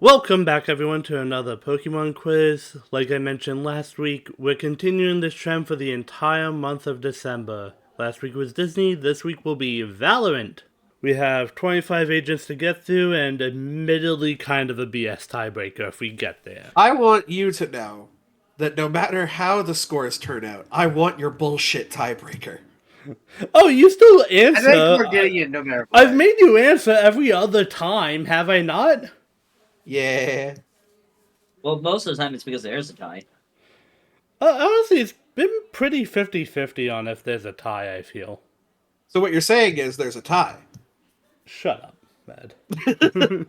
Welcome back, everyone, to another Pokemon quiz. Like I mentioned last week, we're continuing this trend for the entire month of December. Last week was Disney, this week will be Valorant. We have 25 agents to get through, and admittedly kind of a BS tiebreaker if we get there. I want you to know that no matter how the scores turn out, I want your bullshit tiebreaker. Oh, you still I think answer. we're getting it no matter I've what. made you answer every other time, have I not? Yeah. Well, most of the time it's because there's a tie. Honestly, it's been pretty 50-50 on if there's a tie, I feel. So what you're saying is there's a tie. Shut up, Med.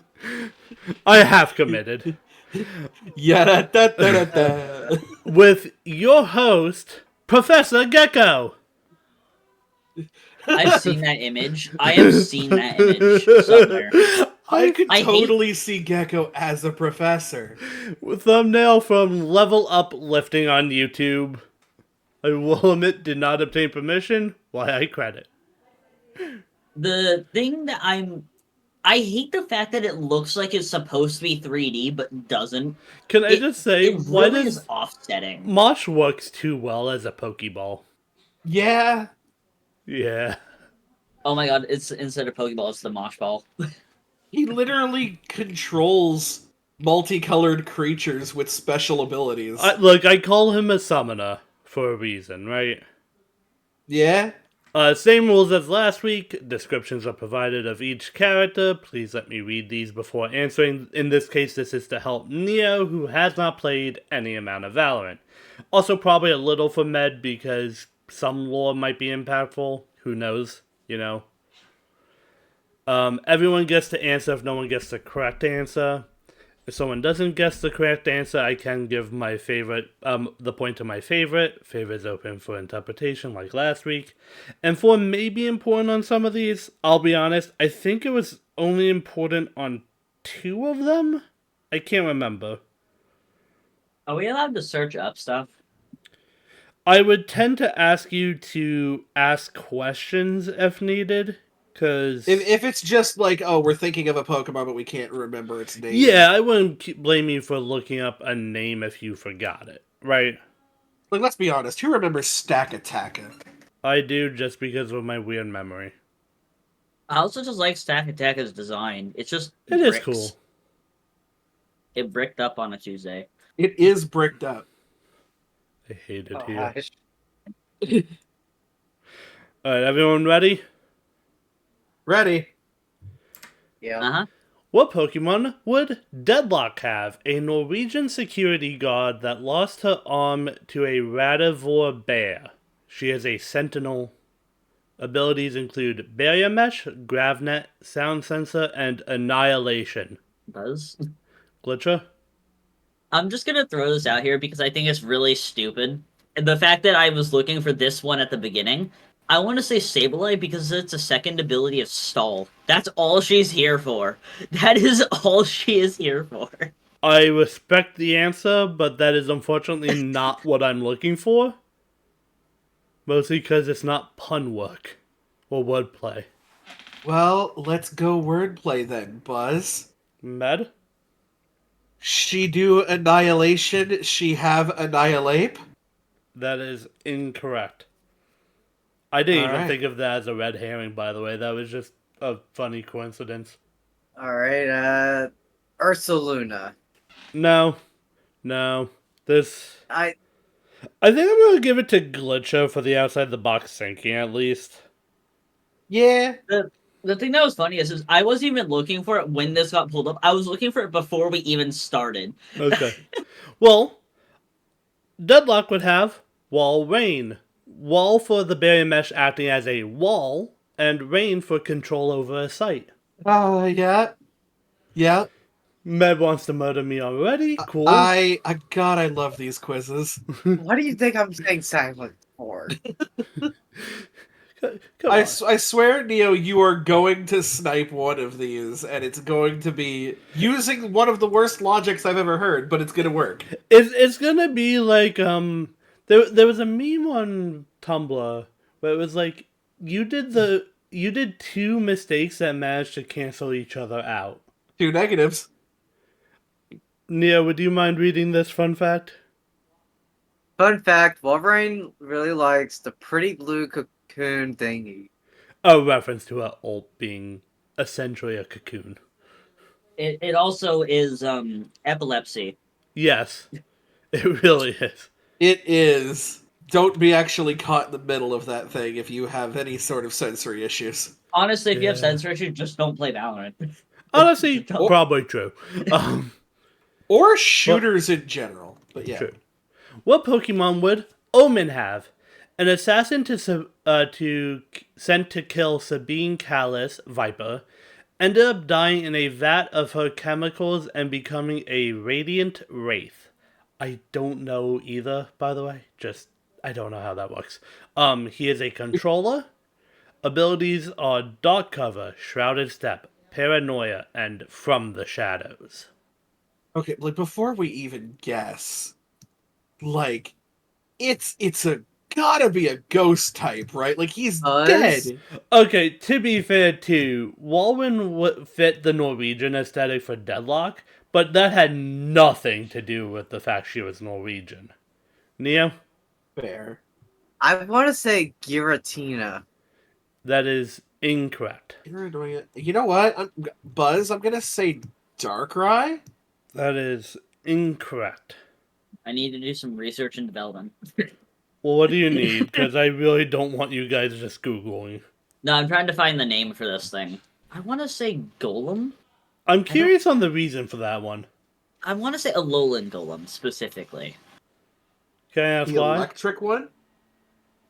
I have committed. Yada-da-da-da-da. With your host, Professor Gecko. I've seen that image. I have seen that image somewhere. I could I hate- totally see Gecko as a professor. Thumbnail from Level Uplifting on YouTube. I will admit, did not obtain permission. Why I credit. The thing that I hate the fact that it looks like it's supposed to be 3D but doesn't. Can I just say, It why really does is offsetting. Mosh works too well as a Pokeball? Yeah. Yeah. Oh my god, it's instead of Pokeball, it's the Mosh Ball. He literally controls multicolored creatures with special abilities. Look, I call him a summoner for a reason, right? Yeah? Same rules as last week. Descriptions are provided of each character. Please let me read these before answering. In this case, this is to help Neo, who has not played any amount of Valorant. Also, probably a little for Med, because some lore might be impactful. Who knows, you know? Everyone gets to answer if no one gets the correct answer. If someone doesn't guess the correct answer, I can give my favorite, the point to my favorite. Favorite is open for interpretation, like last week. And for maybe important on some of these, I'll be honest, I think it was only important on 2 of them? I can't remember. Are we allowed to search up stuff? I would tend to ask you to ask questions if needed, because... If it's just like, oh, we're thinking of a Pokemon, but we can't remember its name. Yeah, I wouldn't blame you for looking up a name if you forgot it, right? Like, let's be honest, who remembers Stack Attacka? I do, just because of my weird memory. I also just like Stack Attacker's design. It's just It is bricks. cool. It bricked up on a Tuesday. It is bricked up. I hate it Oh, here. gosh. Alright, everyone ready? Ready? Yeah. Uh-huh. What Pokemon would Deadlock have? A Norwegian security guard that lost her arm to a Radivore bear. She is a sentinel. Abilities include Barrier Mesh, Gravnet, Sound Sensor, and Annihilation. Buzz? Glitcher? I'm just gonna throw this out here because I think it's really stupid. And the fact that I was looking for this one at the beginning, I want to say Sableye because it's a second ability of Stall. That's all she's here for. That is all she is here for. I respect the answer, but that is unfortunately not what I'm looking for. Mostly because it's not pun work or wordplay. Well, let's go wordplay then, Buzz. Med? She do Annihilation, she have Annihilate? That is incorrect. I didn't even Alright. think of that as a red herring, by the way. That was just a funny coincidence. Alright, Ursaluna. No. This... I I think I'm going to give it to Glitcher for the outside the box thinking, at least. Yeah. The thing that was funny is I wasn't even looking for it when this got pulled up. I was looking for it before we even started. Okay. Well, Deadlock would have Wall Rain. Wall for the barrier mesh acting as a wall, and Rain for control over a site. Yeah. Yeah. Med wants to murder me already. Cool. God, I love these quizzes. what do you think I'm saying silent for? Come I on. swear, Neo, you are going to snipe one of these, and it's going to be using one of the worst logics I've ever heard, but it's gonna work. It's gonna be like there was a meme on Tumblr where it was like you did 2 mistakes that managed to cancel each other out. 2 negatives. Nia, would you mind reading this fun fact? Fun fact: Wolverine really likes the pretty blue cocoon thingy. A reference to her ult being essentially a cocoon. It also is epilepsy. Yes, it really is. It is. Don't be actually caught in the middle of that thing if you have any sort of sensory issues. Honestly, if you have Yeah. sensor issues, just don't play Valorant. Honestly, Don't- probably true. Um, Or shooters in general. But yeah. True. What Pokemon would Omen have? An assassin sent to kill Sabine Callis, Viper, ended up dying in a vat of her chemicals and becoming a radiant wraith. I don't know either, by the way. I don't know how that works. He is a controller. Abilities are Dark Cover, Shrouded Step, Paranoia, and From the Shadows. Okay, like before we even guess, like it's a gotta be a ghost type, right? Like he's Us? dead. Okay, to be fair too, Walwyn would fit the Norwegian aesthetic for Deadlock, but that had nothing to do with the fact she was Norwegian. Neo? Fair. I want to say Giratina. That is incorrect. You're annoying it. You know what? Buzz, I'm gonna say Darkrai? That is incorrect. I need to do some research and development. Well, what do you need? Because I really don't want you guys just Googling. No, I'm trying to find the name for this thing. I want to say Golem. I'm curious on the reason for that one. I want to say Alolan Golem specifically. Can I ask The why? electric one?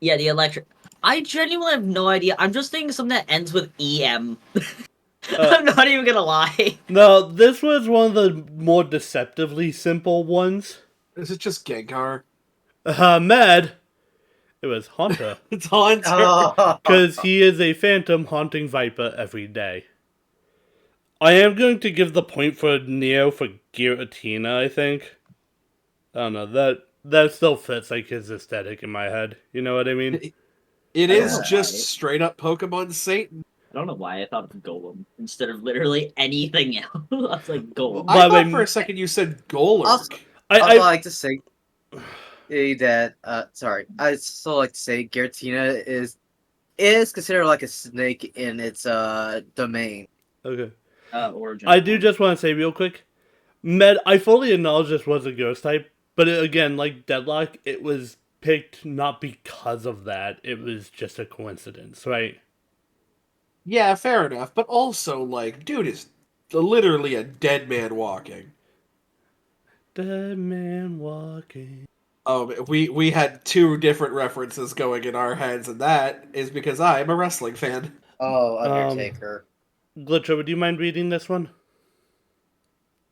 Yeah, the electric. I genuinely have no idea. I'm just thinking something that ends with EM. I'm not even gonna lie. No, this was one of the more deceptively simple ones. Is it just Gengar? Mad. It was Haunter. It's Haunter. Oh, Because he is a phantom haunting Viper every day. I am going to give the point for Neo for Giratina, I think. I don't know, that still fits like his aesthetic in my head. You know what I mean? It I is don't know just why. straight up Pokemon Satan. I don't know why I thought of Golem instead of literally anything else. I was like Golem. By I the way, thought for a second you said Golurk. Also- I I'd like to say that. Sorry, I still like to say Giratina is considered like a snake in its domain. okay. Origin. I do just want to say real quick, I fully acknowledge this was a ghost type, but again, like Deadlock, it was picked not because of that. It was just a coincidence, right? Yeah, fair enough. But also, like, dude is literally a dead man walking. Dead man walking. We had two different references going in our heads, and that is because I'm a wrestling fan. Oh, Undertaker. Glitcher, would you mind reading this one?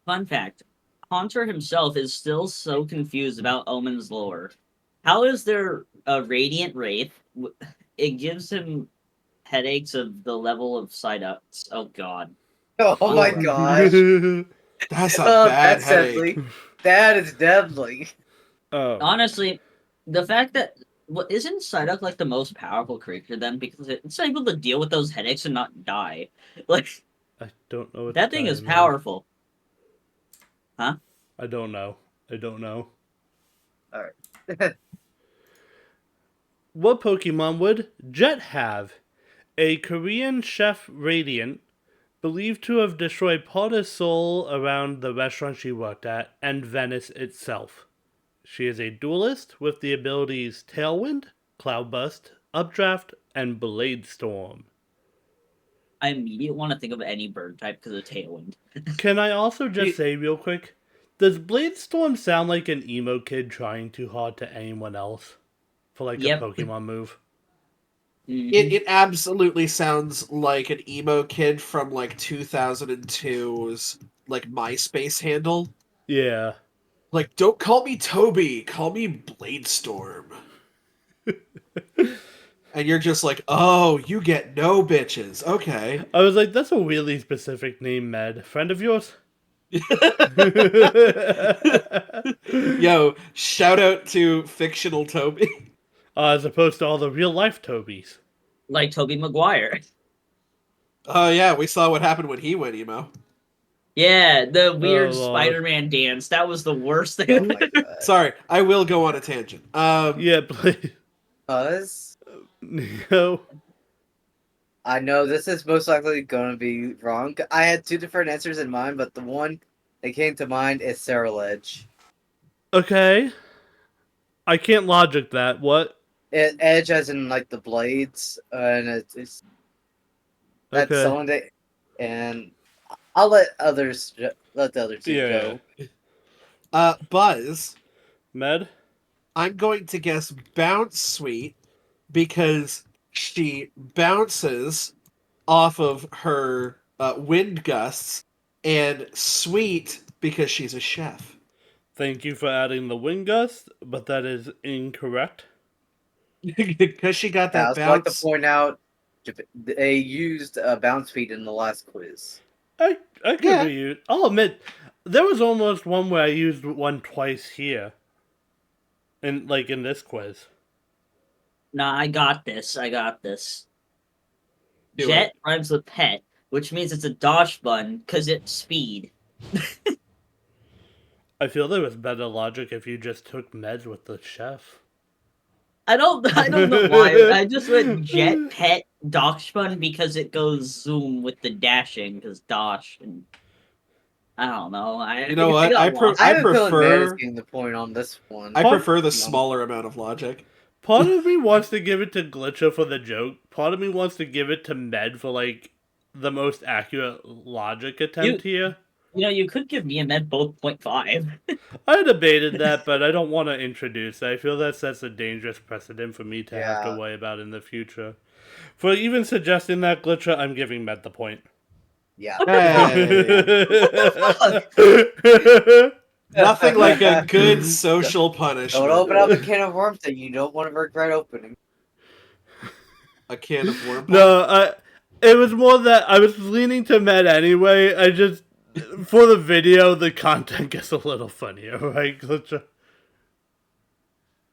Fun fact: Haunter himself is still so confused about Omen's lore. How is there a radiant wraith? It gives him headaches of the level of Psyducks. Oh god. Oh my gosh. That's a Oh, bad that's headache. deadly. That is deadly. Oh. Honestly, the fact that isn't Psyduck like the most powerful creature then because it's able to deal with those headaches and not die. Like I don't know what that thing is time powerful. I don't know. I don't know. Alright. What Pokemon would Jet have? A Korean chef Radiant, believed to have destroyed part of Seoul around the restaurant she worked at, and Venice itself. She is a duelist with the abilities Tailwind, Cloudburst, Updraft, and Blade Storm. I immediately want to think of any bird type because of Tailwind. Can I also just say real quick, does Blade Storm sound like an emo kid trying too hard to anyone else? For like Yep. a Pokemon move? It absolutely sounds like an emo kid from like 2002's like MySpace handle. Yeah. Like, don't call me Toby, call me Bladestorm. And you're just like, oh, you get no bitches. Okay. I was like, that's a really specific name, Med. Friend of yours? Yo, shout out to fictional Toby. As opposed to all the real life Tobys. Like Toby Maguire. Oh yeah, we saw what happened when he went emo. Yeah, the weird Oh, Lord. Spider-Man dance. That was the worst thing. Oh my god. Sorry, I will go on a tangent. Yeah, please. Buzz? Neo. I know this is most likely going to be wrong. I had two different answers in mind, but the one that came to mind is Sarah Ledge. Okay. I can't logic that. What? Edge as in like the blades, and it's that's Okay. someone that, and I'll let the other two Yeah. go. Buzz, Med? I'm going to guess Bounce Sweet because she bounces off of her wind gusts, and Sweet because she's a chef. Thank you for adding the wind gust, but that is incorrect. Because she got Yeah, I that would like to bounce. point out they used bounce feet in the last quiz. I could Yeah. be used. I'll admit, there was almost one where I used one twice here. In this quiz. Nah, I got this. I got this. Do Jet rhymes with pet, which means it's a dosh bun because it's speed. I feel there was better logic if you just took meds with the chef. I don't know why. I just went jet pet dosh bun because it goes zoom with the dashing because dosh and I don't know. You know what? got I lost. I have a feeling Matt is prefer getting the point on this one. I prefer the No. smaller amount of logic. Part of me wants to give it to Glitcher for the joke. Part of me wants to give it to Med for the most accurate logic attempt here. You could give me and Med both 0.5. I debated that, but I don't want to introduce it. I feel that sets a dangerous precedent for me to have to Yeah. worry about in the future. For even suggesting that, Glitcher, I'm giving Med the point. Yeah. Hey, nothing like a good social punishment. Don't open up a can of worms that you don't want to regret opening. A can of worm. No, it was more that I was leaning to Med anyway. I just, for the video, the content gets a little funnier, right, Glitcher?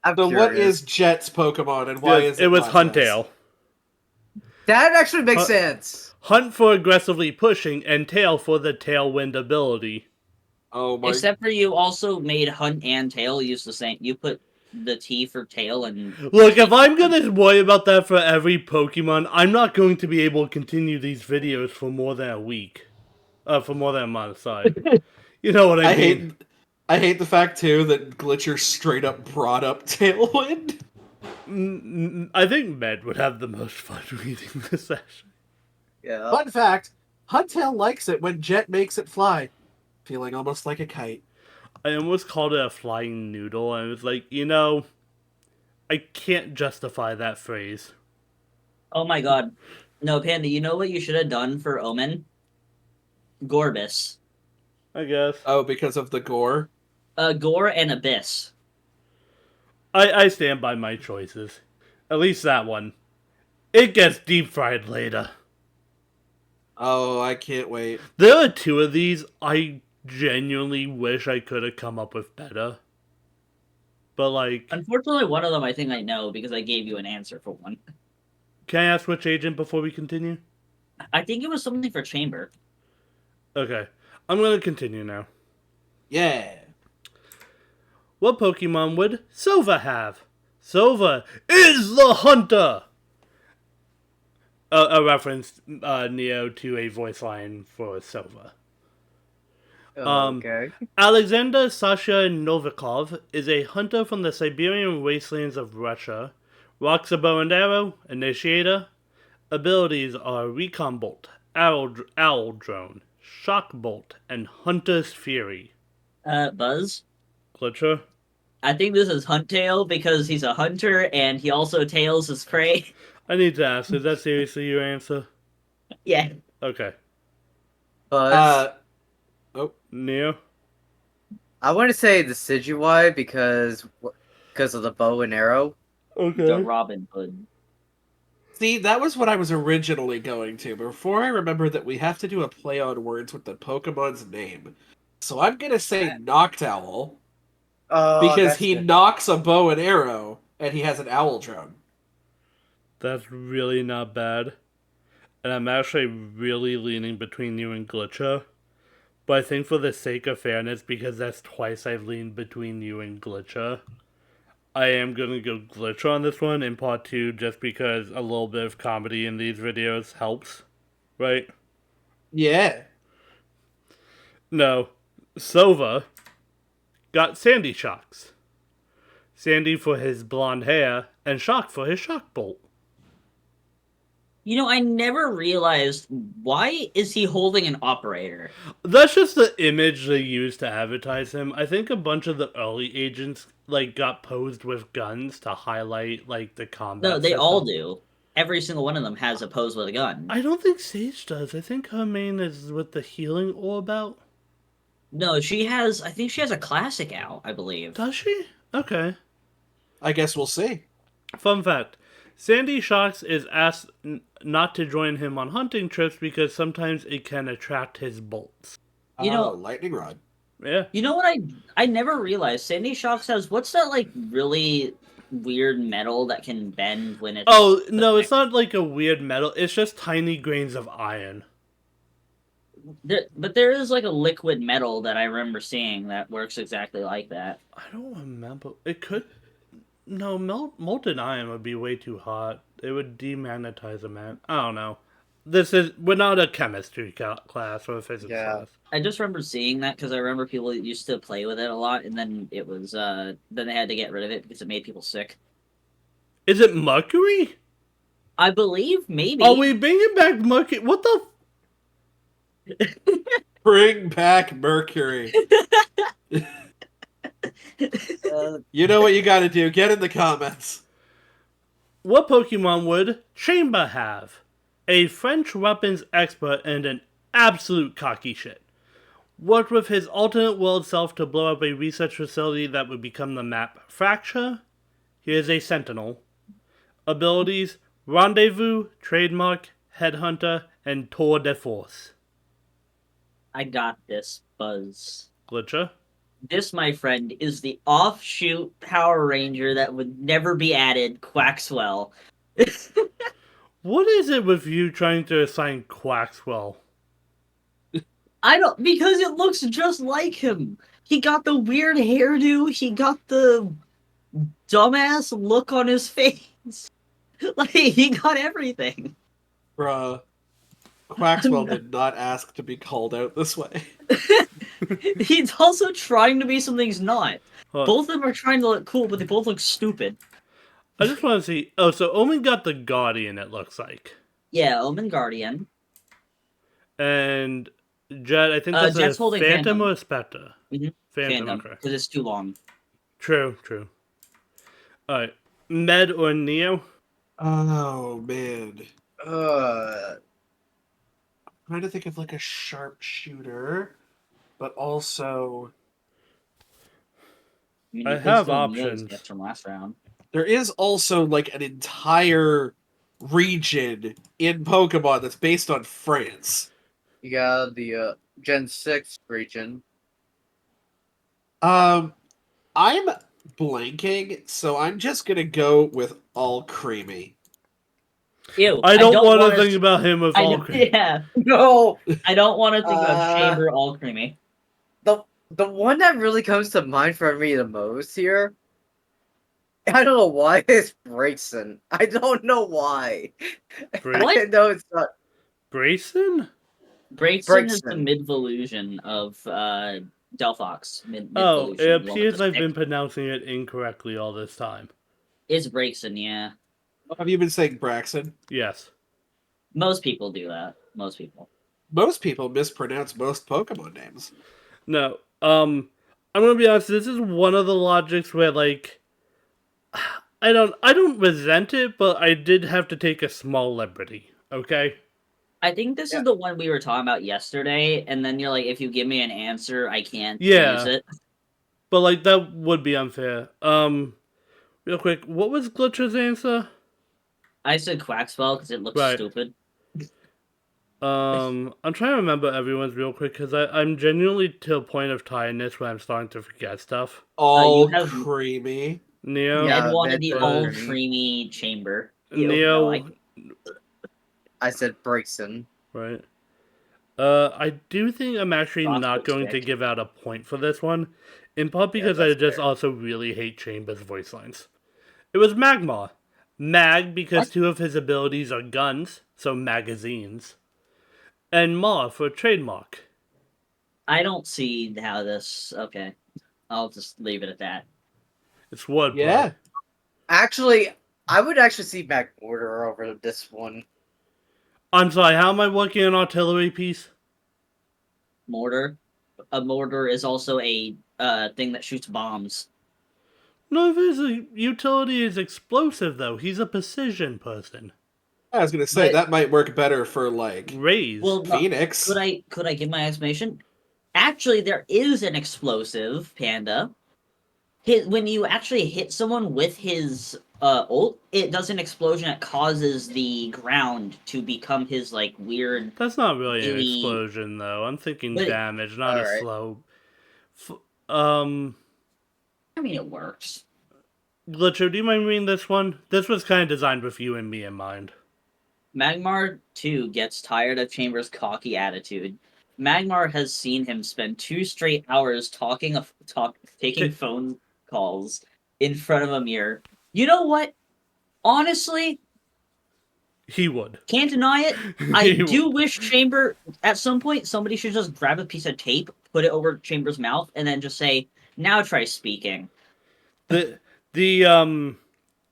I'm So curious. what is Jet's Pokemon and why is it It was Huntails? Huntail. That actually makes Huh. sense. Hunt for aggressively pushing, and Tail for the Tailwind ability. Oh my! Except for you also made hunt and tail use the same. You put the T for tail and Look, if I'm gonna worry about that for every Pokemon, I'm not going to be able to continue these videos for more than a week. For more than a month, sorry. You know what I mean? I hate the fact too that Glitcher straight up brought up Tailwind. I think Med would have the most fun reading this session. Yeah. Fun fact: Huntail likes it when Jet makes it fly, feeling almost like a kite. I almost called it a flying noodle. I was like, I can't justify that phrase. oh my god. No, Panda, you know what you should have done for Omen? Gorbis. I guess. Oh, because of the gore. Gore and Abyss. I stand by my choices. At least that one. It gets deep fried later. Oh, I can't wait. There are two of these I genuinely wish I could have come up with better. But Unfortunately, one of them I think I know because I gave you an answer for one. can I ask which agent before we continue? I think it was something for Chamber. Okay. I'm gonna continue now. Yeah. What Pokemon would Sova have? Sova is the hunter! A reference, Neo, to a voice line for Sova. Okay. Alexander Sasha Novikov is a hunter from the Siberian wastelands of Russia. Rocks a bow and arrow, initiator. Abilities are Recon Bolt, Owl Drone, Shock Bolt, and Hunter's Fury. Buzz? Glitcher? I think this is Huntail because he's a hunter and he also tails his prey. I need to ask, is that seriously your answer? Yeah. Okay. Buzz. Neo? I want to say the Decidueye because of the bow and arrow. The Okay. Robin Hood. See, that was what I was originally going to, before I remembered that we have to do a play on words with the Pokemon's name. So I'm gonna say Noctowl, Oh, because that's he good. knocks a bow and arrow, and he has an owl drone. That's really not bad. And I'm actually really leaning between you and Glitcher. But I think for the sake of fairness, because that's twice I've leaned between you and Glitcher, I am gonna go Glitcher on this one in part 2, just because a little bit of comedy in these videos helps, right? Yeah. No, Sova got Sandy Shocks. Sandy for his blonde hair, and Shock for his shock bolt. You know, I never realized, why is he holding an operator? That's just the image they used to advertise him. I think a bunch of the early agents got posed with guns to highlight the combat. No, they system. all do. Every single one of them has a pose with a gun. I don't think Sage does. I think her main is with the healing orb out. No, she has. I think she has a classic out. I believe. Does she? Okay. I guess we'll see. Fun fact. Sandy Shocks is asked not to join him on hunting trips because sometimes it can attract his bolts. You know- lightning rod. Yeah. You know what? I never realized Sandy Shocks has, what's that really weird metal that can bend when it's. Oh, no, it's not like a weird metal. It's just tiny grains of iron. But there is like a liquid metal that I remember seeing that works exactly like that. I don't remember. It could. No, molten iron would be way too hot. It would demagnetize a man. I don't know. We're not a chemistry class or a physics class. I just remember seeing that because I remember people used to play with it a lot, and then it was then they had to get rid of it because it made people sick. Is it mercury? I believe maybe. Are we bringing back mercury? What the? Bring back Mercury. You know what you gotta do. Get in the comments. What Pokemon would Chamber have? A French weapons expert and an absolute cocky shit. Worked with his alternate world self to blow up a research facility that would become the map Fracture. He is a Sentinel. Abilities: Rendezvous, Trademark, Headhunter, and Tour de Force. I got this, Buzz. Glitcher? This, my friend, is the offshoot Power Ranger that would never be added, Quaxwell. What is it with you trying to assign Quaxwell? I don't, because it looks just like him. He got the weird hairdo, he got the dumbass look on his face. Like, he got everything. Bruh. Quaxwell did not ask to be called out this way. He's also trying to be something he's not. Huh. Both of them are trying to look cool, but they both look stupid. I just want to see. Oh, so Omen got the Guardian, it looks like. Yeah, Omen Guardian. And Jet, I think that's Jet's a holding Phantom Phantom. or a Spectre? Mhm. Phantom, Fandom, okay. because it's too long. True. Alright. Med or Neo? Oh, man. Uh, I'm trying to think of a sharpshooter, but also I mean, I you could have steal Neo's options. guess from last round. there is also an entire region in Pokemon that's based on France. you got the Gen 6 region. I'm blanking, so I'm just gonna go with all creamy. Ew, I don't want to wanna- think about him with all cream. Yeah, No! I don't want to think of Uh, Chamber all creamy. The one that really comes to mind for me the most here, I don't know why, is Braixen. I don't know why. What? I know it's not. Brayson? Braixen is the Braixen. Midvolution of Delphox. Oh, Midvolution, it the one with appears the I've been stick. pronouncing it incorrectly all this time. It's Braixen, yeah. Have you been saying Braxton? Yes. Most people do that. Most people. Most people mispronounce most Pokemon names. No. I'm gonna be honest, this is one of the logics where I don't resent it, but I did have to take a small liberty, okay? I think this Yeah. is the one we were talking about yesterday, and then you're like, if you give me an answer, I can't Yeah. use it. But that would be unfair. Real quick, what was Glitcher's answer? I said Quaxwell because it looks Right. stupid. I'm trying to remember everyone's real quick because I'm genuinely to a point of tiredness where I'm starting to forget stuff. All have- creamy. Neo, Yeah. Ed wanted the Med all creamy. creamy chamber. Ew, Neo, no, I said Braixen. right? I do think I'm actually not Crossbow going to stick. give out a point for this one, in part Yeah, because I that's just fair. also really hate Chambers' voice lines. It was Magma. Mag because What? 2 of his abilities are guns, so magazines, and Ma for trademark. I don't see how this. Okay, I'll just leave it at that. It's wordplay. Yeah. Actually, I would actually see Mac Order over this one. I'm sorry, how am I working an artillery piece? Mortar. A mortar is also a thing that shoots bombs. No, his utility is explosive, though. He's a precision person. I was gonna say But that might work better for like Raise. well, no, Phoenix. could I give my explanation? Actually, there is an explosive panda. When you actually hit someone with his ult, it does an explosion that causes the ground to become his like weird That's not really an gooey. explosion, though. I'm thinking But damage, not a Alright. slow. Um, I mean, it works. Glitcher, do you mind reading this one? This was kind of designed with you and me in mind. Magmar too gets tired of Chambers' cocky attitude. Magmar has seen him spend 2 straight hours taking T- phone calls in front of a mirror. You know what? Honestly, he would. can't deny it. I He do would. wish Chamber at some point somebody should just grab a piece of tape, put it over Chamber's mouth, and then just say, "Now try speaking." The the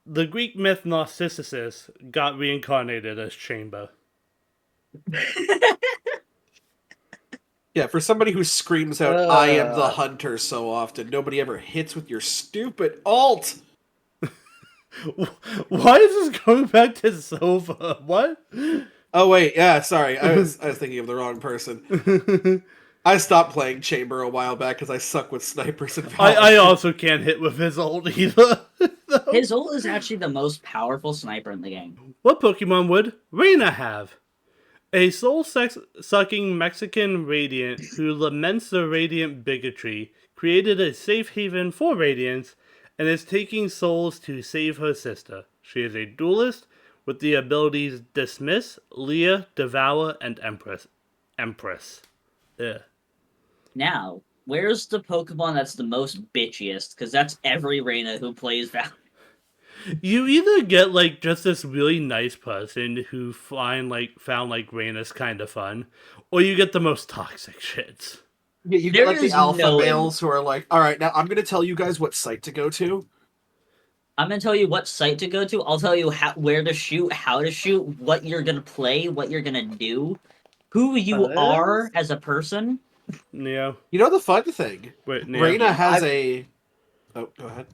the Greek myth Narcissus got reincarnated as Chamber. Yeah, for somebody who screams out "I am the hunter" so often, nobody ever hits with your stupid alt. Why is this going back to Sova? What? Oh wait, yeah, sorry, I was thinking of the wrong person. I stopped playing Chamber a while back because I suck with snipers and Valorant. I also can't hit with his ult either. His ult is actually the most powerful sniper in the game. What Pokemon would Reina have? A soul-sucking Mexican Radiant who laments the Radiant bigotry, created a safe haven for Radiants, and is taking souls to save her sister. She is a duelist with the abilities Dismiss, Leah, Devour, and Empress. Ugh. Now, where's the Pokemon that's the most bitchiest? Because that's every Reina who plays Valorant. You either get like just this really nice person who found like Reina's kind of fun, or you get the most toxic shits. Yeah, you get There like the is alpha no males who are like, "All right, now I'm going to tell you guys what site to go to." I'm gonna tell you what site to go to. I'll tell you where to shoot, how to shoot, what you're gonna play, what you're gonna do, who you are as a person. Neo, You know the fun thing, wait, Neo. Reina has I- a. Oh, go ahead.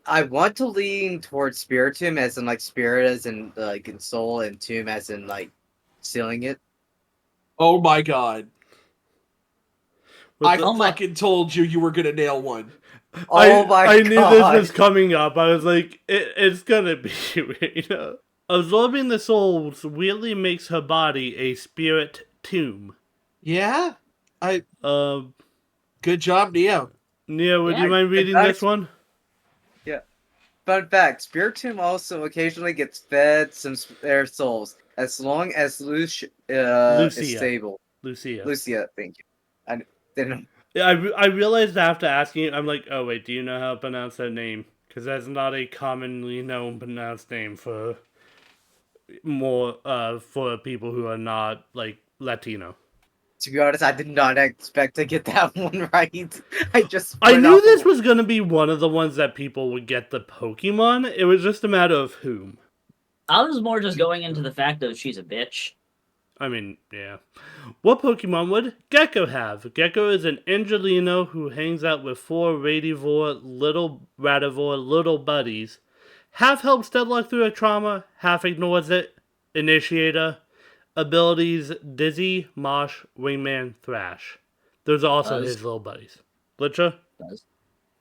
I want to lean towards Spiritomb as in like spirit as in like in soul and tomb as in like sealing it. Oh my god! I Oh my- fucking told you were going to nail one. Oh my I knew this god! was coming up. I was like, it's gonna be Reina. Absorbing the souls weirdly makes her body a spirit tomb. Yeah, I. Um, Good job, Neo. Neo, would Yeah, you mind reading that's- this one? Fun fact: Spiritomb also occasionally gets fed some spare souls as long as Lucia is Lucia. stable. Lucia. Lucia, thank you. I didn't. Yeah, I realized after asking you, I'm like, oh wait, do you know how to pronounce that name? Because that's not a commonly known pronounced name for for people who are not like Latino. To be honest, I did not expect to get that one right. I just. I went knew off this of- was gonna be one of the ones that people would get the Pokemon. It was just a matter of whom. I was more just going into the fact of she's a bitch. I mean, yeah. What Pokemon would Gecko have? Gecko is an Angelino who hangs out with 4 Radivore little buddies. Half helps Deadlock through a trauma, half ignores it. Initiator. Abilities Dizzy, Mosh, Wingman, Thrash. Those are also his little buddies. Glitcher?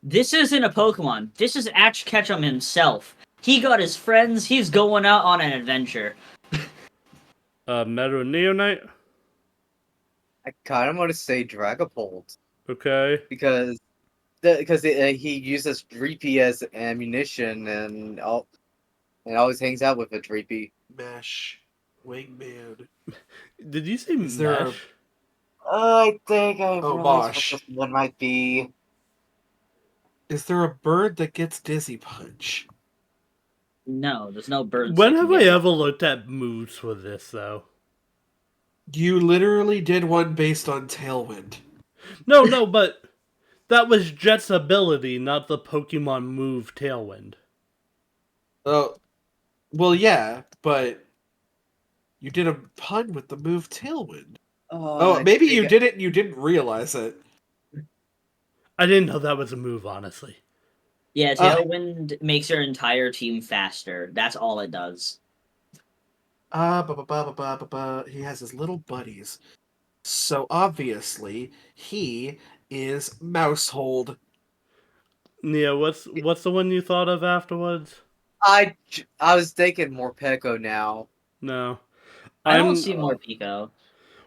This isn't a Pokemon. This is Ash Ketchum himself. He got his friends. He's going out on an adventure. Metal Neonite? I kind of want to say Dragapult Okay. because he uses Dreepy as ammunition and always hangs out with a Dreepy. Mesh, Wingman. Did you say Is there a- Mesh? I think I Oh, realize what Mosh. this one might be. Is there a bird that gets Dizzy Punch? No, there's no birds When that can have I get it. ever looked at moves for this, though? You literally did one based on Tailwind. No, but that was Jet's ability, not the Pokemon move Tailwind. Oh, well, yeah, but you did a pun with the move Tailwind. Oh, Oh, I maybe think you did it and you didn't realize it. I didn't know that was a move, honestly. Yeah, Uh, Tailwind makes your entire team faster. That's all it does. He has his little buddies. So obviously, he is Mousehold. Nia, what's the one you thought of afterwards? I was thinking Morpeko now. No. I don't I'm... see Morpeko.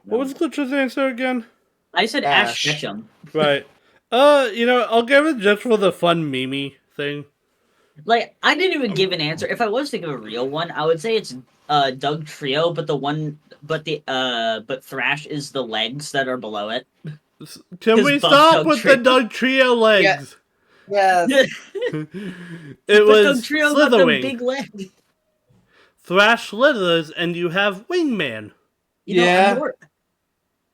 What No. was Glitch's answer again? I said Ash Ash. Ketchum. Right. I'll give it just for the fun Mimi thing. Like, I didn't even give an answer. If I was to give a real one, I would say it's Doug Trio, but but Thrash is the legs that are below it. Can His we buff stop Doug with Trio. the Doug Trio legs? Yes. It But Doug was Trio got them Slitherwing. big legs. Thrash slithers, and you have Wingman. Yeah.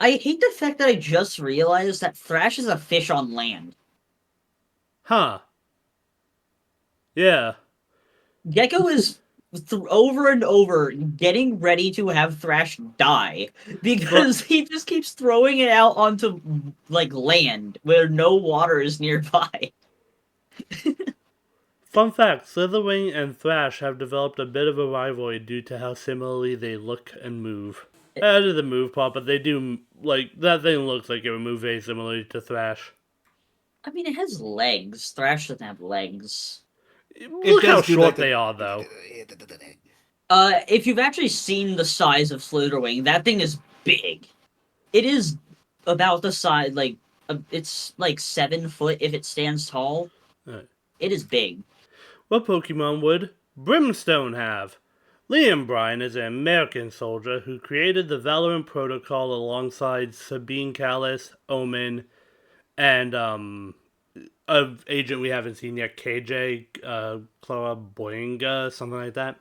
I hate the fact that I just realized that Thrash is a fish on land. Huh. Yeah. Gecko is over and over getting ready to have Thrash die because he just keeps throwing it out onto like land where no water is nearby. Fun fact, Slitherwing and Thrash have developed a bit of a rivalry due to how similarly they look and move. Added the move part, but they do, like, that thing looks like it would move very similarly to Thrash. I mean, it has legs. Thrash doesn't have legs. Look how short they are, though. If you've actually seen the size of Slitherwing, that thing is big. It is about the size, it's like 7 foot if it stands tall. Right. It is big. What Pokemon would Brimstone have? Liam Bryan is an American soldier who created the Valorant Protocol alongside Sabine Callis, Omen, and an agent we haven't seen yet, KJ, Clara Boyinga, something like that.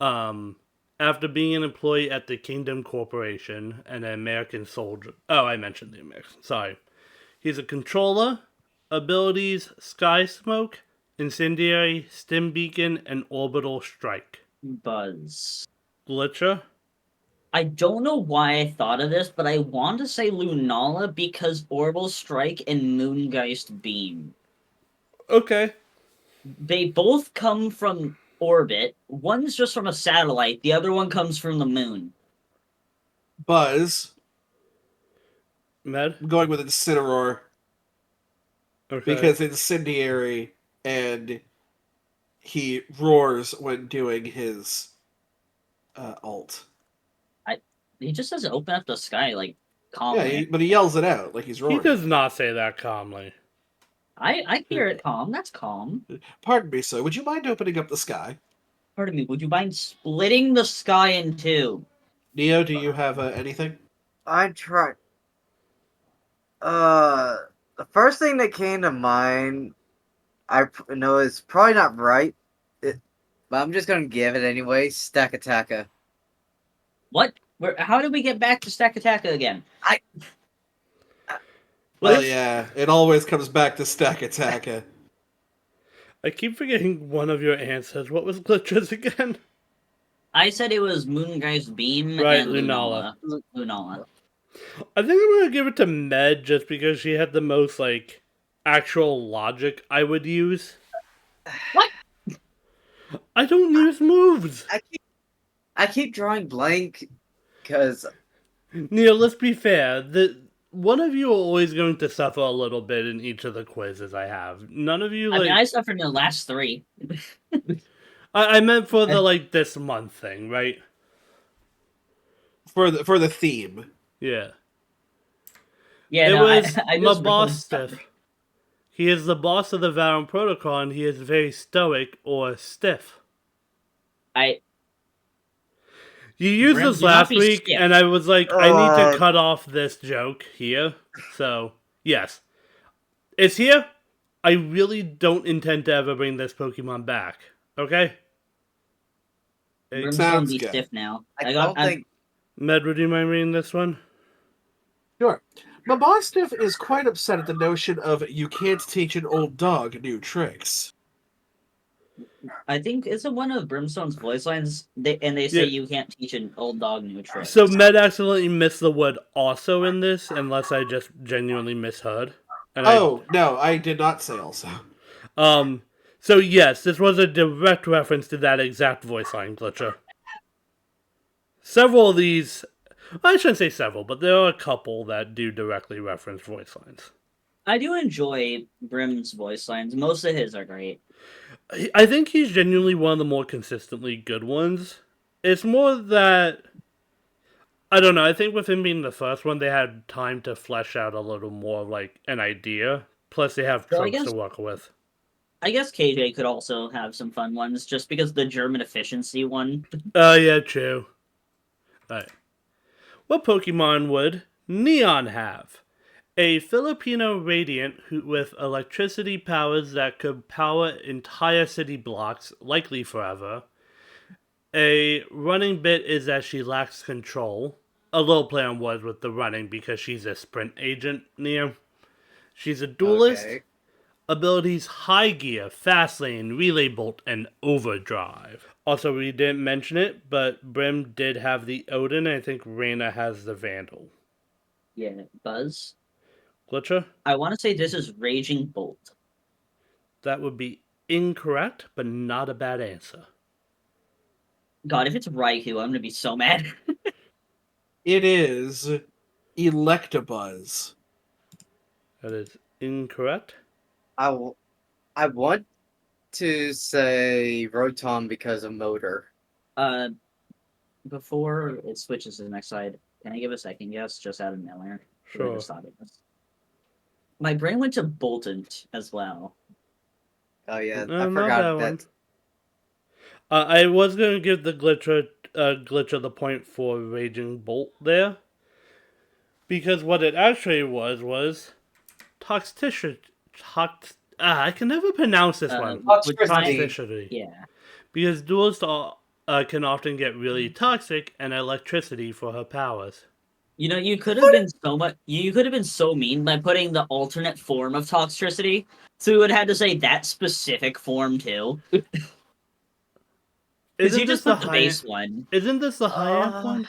After being an employee at the Kingdom Corporation and an American soldier. Oh, I mentioned the American. Sorry. He's a controller, abilities Sky Smoke, Incendiary, Stim Beacon, and Orbital Strike. Buzz. Glitcher? I don't know why I thought of this, but I want to say Lunala because Orbital Strike and Moongeist Beam. Okay. They both come from orbit. One's just from a satellite, the other one comes from the moon. Buzz. Med? I'm going with Incineroar. Okay. Because Incendiary and he roars when doing his ult. He just doesn't open up the sky like calmly. Yeah, but he yells it out like he's He roaring. does not say that calmly. I hear it calm. That's calm. Pardon me, sir. Would you mind opening up the sky? Pardon me, would you mind splitting the sky in two? Neo, do you have anything? I tried. The first thing that came to mind, know is probably not right, but I'm just gonna give it anyway. Stack Attacker. What? How did we get back to Stack Attacker again? Well, yeah, it always comes back to Stack Attacker. I keep forgetting one of your answers. What was Glitcher's again? I said it was Moongeist Beam Right, and Lunala. Lunala. I think I'm gonna give it to Med just because she had the most, like, actual logic I would use. What? I don't use moves! I keep drawing blank because Neil, let's be fair. One of you are always going to suffer a little bit in each of the quizzes I have. None of you, I like... mean, I suffered in the last three. I meant for the, like, this month thing, right? For the theme. Yeah. Yeah, It no, was I my just boss realized Stiff. He is the boss of the Valorant Protocol, and he is very stoic or stiff. You used Brim, this do not last be week, stiff. and I was like, I need to cut off this joke here. So, yes. It's here. I really don't intend to ever bring this Pokemon back. Okay? Brim's gonna Sounds be good. stiff now. I don't think. Med, would you mind reading this one? Sure. Mabosstiff is quite upset at the notion of you can't teach an old dog new tricks. I think it's one of Brimstone's voice lines, they say Yeah. you can't teach an old dog new tricks. So, Med accidentally missed the word also in this, unless I just genuinely misheard. And No, I did not say also. So yes, this was a direct reference to that exact voice line, Glitcher. Several of these, well, I shouldn't say several, but there are a couple that do directly reference voice lines. I do enjoy Brim's voice lines. Most of his are great. I think he's genuinely one of the more consistently good ones. It's more that, I don't know, I think with him being the first one, they had time to flesh out a little more, like, an idea. Plus, they have So I tropes guess- to work with. I guess KJ could also have some fun ones, just because the German efficiency one. Yeah, true. Alright. What Pokemon would Neon have? A Filipino radiant with electricity powers that could power entire city blocks, likely forever. A running bit is that she lacks control. A little play on words with the running because she's a sprint agent, Neo. She's a duelist. Okay. Abilities High Gear, Fast Lane, Relay Bolt, and Overdrive. Also, we didn't mention it, but Brim did have the Odin, and I think Reina has the Vandal. Yeah, Buzz. Glitcher? I want to say this is Raging Bolt. That would be incorrect, but not a bad answer. God, if it's Raikou, I'm gonna be so mad. It is Electabuzz. That is incorrect. I want to say Rotom because of motor. Before it switches to the next side, can I give a second guess just out of nowhere? I Sure. just thought of this. My brain went to Boltant as well. Oh yeah, No, I not forgot that that. one. I was going to give the Glitcher the point for Raging Bolt there. Because what it actually was toxicity. I can never pronounce this one. Toxicity. Yeah. Because duelists can often get really toxic and electricity for her powers. You know, you could have been so much. You could have been so mean by putting the alternate form of toxicity. So we would have had to say that specific form too. Because Isn't you this just put the base one. Isn't this the high amp one?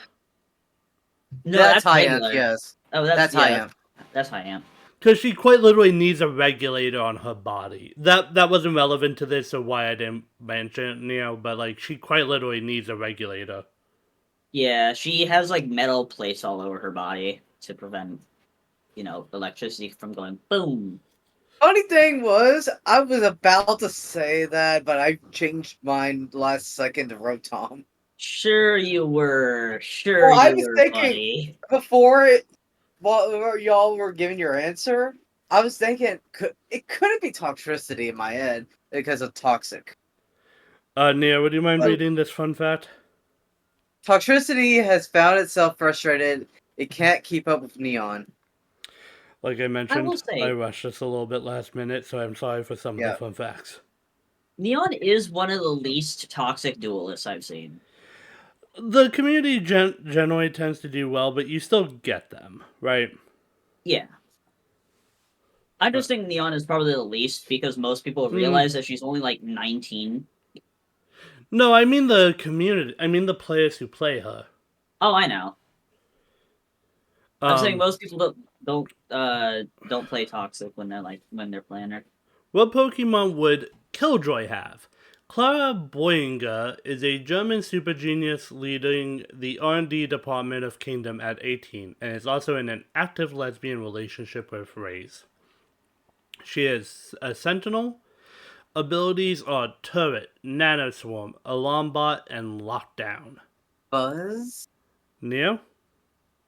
No, that's high regular. amp. Yes, Oh, that's high amp. That's high amp. Because she quite literally needs a regulator on her body. That wasn't relevant to this or why I didn't mention it, but like she quite literally needs a regulator. Yeah, she has like metal plates all over her body to prevent, electricity from going boom. Funny thing was, I was about to say that, but I changed mine last second to Rotom. Sure you were. Sure Well, I you was were, thinking- buddy. While y'all were giving your answer, I was thinking it couldn't be toxicity in my head because of toxic. Nia, would you mind Oh. reading this fun fact? Toxicity has found itself frustrated. It can't keep up with Neon. Like I mentioned, will say- I rushed this a little bit last minute, so I'm sorry for some of Yeah. the fun facts. Neon is one of the least toxic duelists I've seen. The community generally tends to do well, but you still get them, right? Yeah. I just think Neon is probably the least because most people realize that she's only like 19. No, I mean the community. I mean the players who play her. Oh, I know. I'm saying Um, most people don't play toxic when they're playing her. What Pokemon would Killjoy have? Clara Boyinger is a German super genius leading the R&D department of Kingdom at 18, and is also in an active lesbian relationship with Raze. She is a Sentinel. Abilities are Turret, Nanoswarm, Alarm Bot, and Lockdown. Buzz? Neo?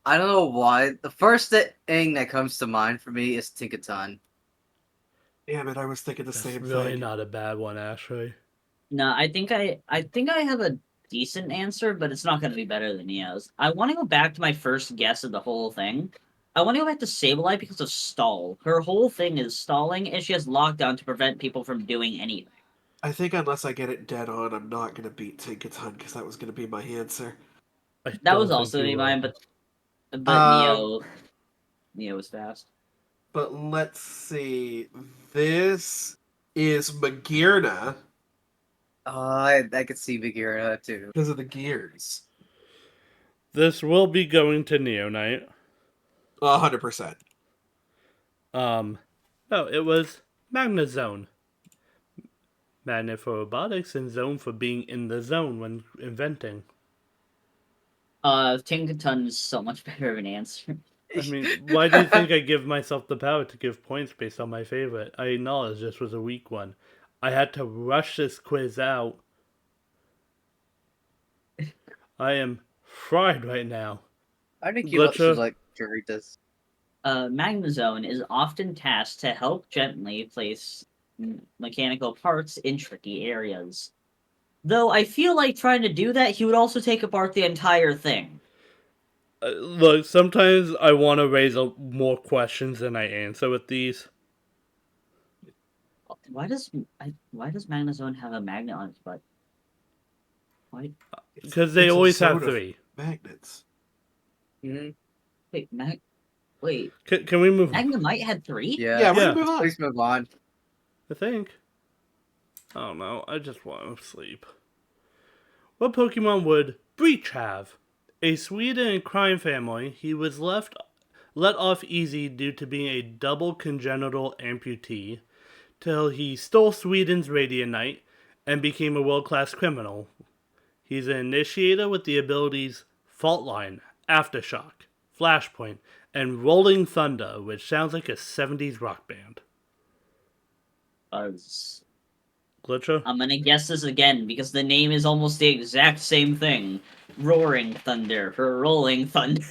I don't know why. The first thing that comes to mind for me is Tinkaton. Damn it, I was thinking the That's same really thing. not a bad one, actually. No, I think I have decent answer, but it's not going to be better than Neo's. I want to go back to my first guess of the whole thing. I want to go back to Sableye because of stall. Her whole thing is stalling, and she has lockdown to prevent people from doing anything. I think unless I get it dead on, I'm not going to beat Tinkaton because that was going to be my answer. I That don't was think also you gonna be will. mine, but Um, Neo was fast. But let's see. This is Magirna I could see Bagheera too. because of the gears. This will be going to Neonite. 100%. No, it was Magnazone. Magnet for robotics and Zone for being in the zone when inventing. Tinkaton is so much better of an answer. I mean, why do you think I give myself the power to give points based on my favorite? I acknowledge this was a weak one. I had to rush this quiz out. I am fried right now. I think you Glitcher. should like Doritos. Magnazone is often tasked to help gently place mechanical parts in tricky areas. Though I feel like trying to do that, he would also take apart the entire thing. Look, sometimes I want to raise more questions than I answer with these. Why does Magnazone have a magnet on its butt? Why? Because they It's a always have zone of 3. magnets. Mm-hmm. Wait, Can we move on? Magnemite had 3? Yeah, we're Yeah. going to move on. Please move on. I think. I don't know. I just want to sleep. What Pokemon would Breach have? A Sweden and crime family, he was let off easy due to being a double congenital amputee, till he stole Sweden's Radianite and became a world-class criminal. He's an initiator with the abilities Fault Line, Aftershock, Flashpoint, and Rolling Thunder, which sounds like a 70s rock band. Buzz. Glitcher? I'm gonna guess this again because the name is almost the exact same thing. Roaring Thunder for Rolling Thunder.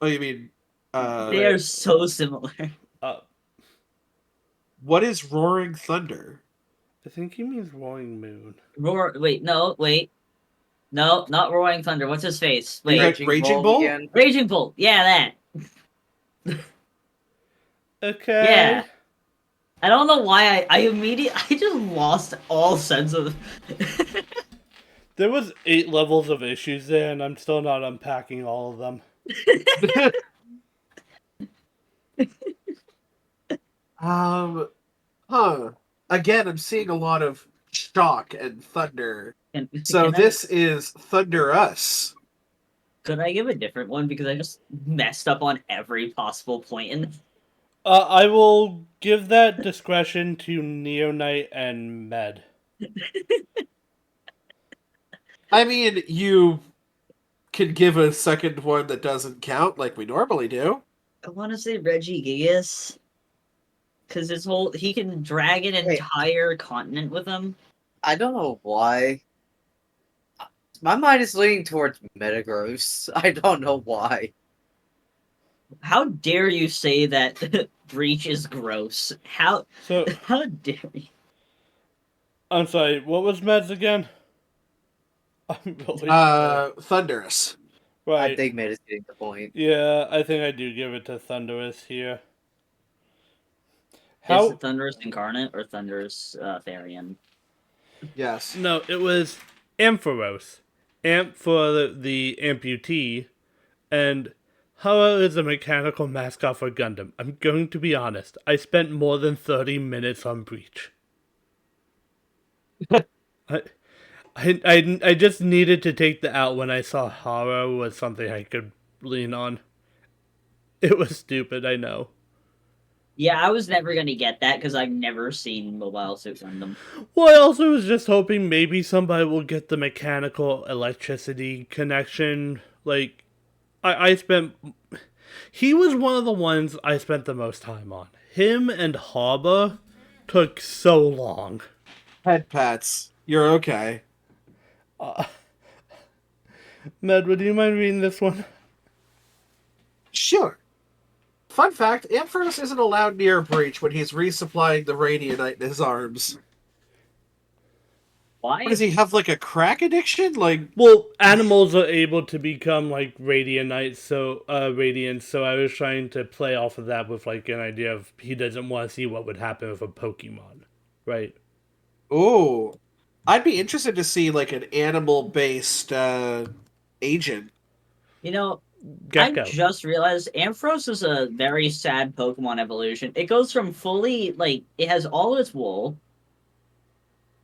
Oh, you mean... They are so similar. What is Roaring Thunder? I think he means Roaring Moon. Wait, no, not Roaring Thunder. What's his face? Wait, Raging Bull? again. Raging Bull. Yeah, that. Okay. Yeah. I don't know why I just lost all sense of. There was 8 levels of issues there, and I'm still not unpacking all of them. Again, I'm seeing a lot of shock and thunder. So Can I- this is Thunder Us. Could I give a different one because I just messed up on every possible point in. I will give that discretion to Neonite and Med. I mean, you can give a second one that doesn't count like we normally do. I want to say Regigigas. Because he can drag an entire continent with him. I don't know why. My mind is leaning towards Metagross. I don't know why. How dare you say that Breach is gross? How dare you? I'm sorry, what was Med's again? I'm really Thunderous. right. I think Med is getting the point. Yeah, I think I do give it to Thunderous here. Is it Thunderous Incarnate or Thunderous Therian? Yes. No, it was Ampharos. Amp for the amputee, and Hara is a mechanical mascot for Gundam. I'm going to be honest, I spent more than 30 minutes on Breach. I just needed to take the out when I saw Hara was something I could lean on. It was stupid, I know. Yeah, I was never gonna get that because I've never seen Mobile Suit Gundam. Well, I also was just hoping maybe somebody will get the mechanical electricity connection. Like, I spent... He was one of the ones I spent the most time on. Him and Haba took so long. Head pats. You're okay. Med, would you mind reading this one? Sure. Fun fact, Ampharos isn't allowed near Breach when he's resupplying the Radianite in his arms. Why? What, does he have like a crack addiction? Like, Well, animals are able to become like radiant, so radiant. So I was trying to play off of that with like an idea of he doesn't want to see what would happen with a Pokemon, right? oh, I'd be interested to see like an animal-based agent. You know, I Gecko. just realized Ampharos is a very sad Pokemon evolution. It goes from fully, like, it has all its wool,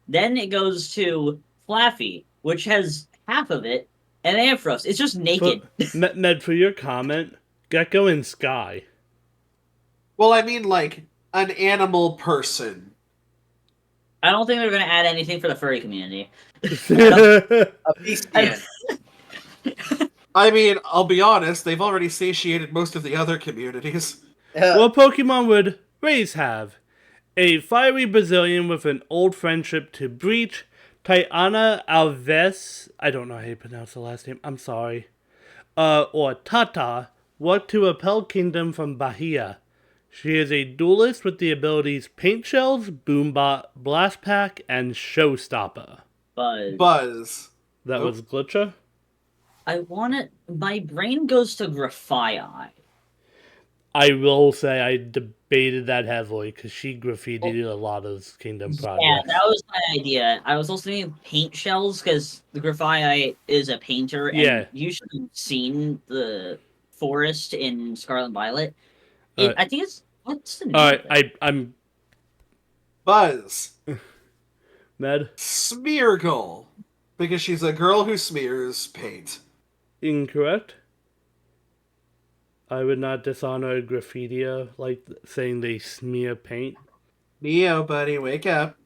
then it goes to Flaffy, which has half of it, and Ampharos. It's just For, naked. Med, for your comment, Gecko and Sky. Well, I mean like an animal person. I don't think they're going to add anything for the furry community. A I- bestian. I mean, I'll be honest, they've already satiated most of the other communities. What Pokemon would Rays have? A fiery Brazilian with an old friendship to Breach, Tayana Alves, I don't know how you pronounce the last name, I'm sorry, or Tata, worked to repel Kingdom from Bahia. She is a duelist with the abilities Paint Shells, Boombot, Blast Pack, and Showstopper. Buzz. That Oh. was Glitcher? I want it. My brain goes to Grafaiai. I will say I debated that heavily because she graffitied a lot of Kingdom Yeah, projects. that was my idea. I was also thinking paint shells because the Grafaiai is a painter, and Yeah. you should have seen the forest in Scarlet and Violet. Alright. I think it's what's the name? Alright, of it? I'm Buzz. Med. Smeargle. Because she's a girl who smears paint. Incorrect. I would not dishonor a graffitier like saying they smear paint. Neo, buddy, wake up.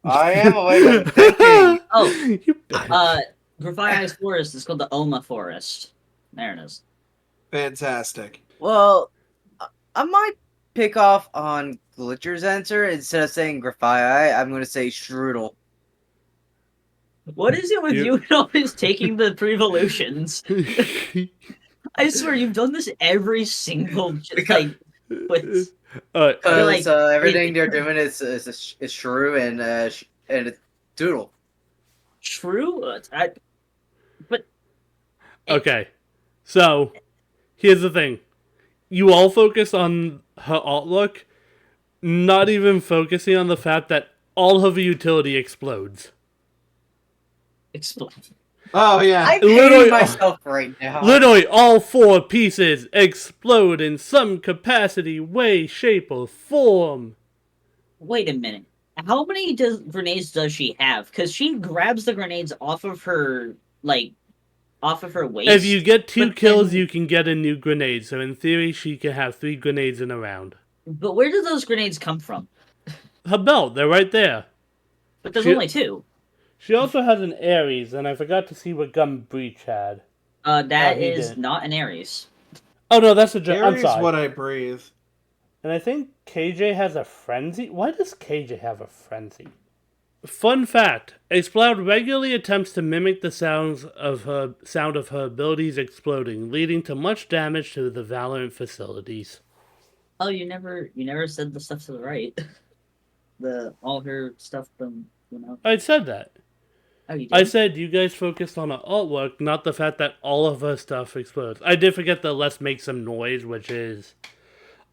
I am awake. I'm thinking. Oh, You bitch. Grafaiai's forest is called the Oma Forest. There it is. Fantastic. Well, I might pick off on Glitcher's answer. Instead of saying Grafaiai, I'm going to say Strudel. What is it with You- you and always taking the pre-evolutions? I swear you've done this every single like with Alright, Because like, everything they're doing is Shrew and it's Doodle. true. okay. So, here's the thing. You all focus on her artwork, not even focusing on the fact that all of her utility explodes. Explain. Oh, yeah. I'm Literally- hating myself right now. Literally, all 4 pieces explode in some capacity, way, shape, or form. Wait a minute. How many grenades does she have? Because she grabs the grenades off of her waist. If you get 2 but kills, then- you can get a new grenade. So in theory, she can have 3 grenades in a round. But where do those grenades come from? Her belt, they're right there. But there's She- only 2. She also has an Ares, and I forgot to see what gun Breach had. That he is did. not an Ares. Oh no, that's a I'm Aries sorry. what I breathe. And I think KJ has a frenzy. Why does KJ have a frenzy? Fun fact: Explode regularly attempts to mimic the sound of her abilities exploding, leading to much damage to the Valorant facilities. Oh, you never said the stuff to the right. All her stuff from I said that. Oh, you did. I said you guys focused on her artwork, not the fact that all of her stuff explodes. I did forget the let's make some noise, which is,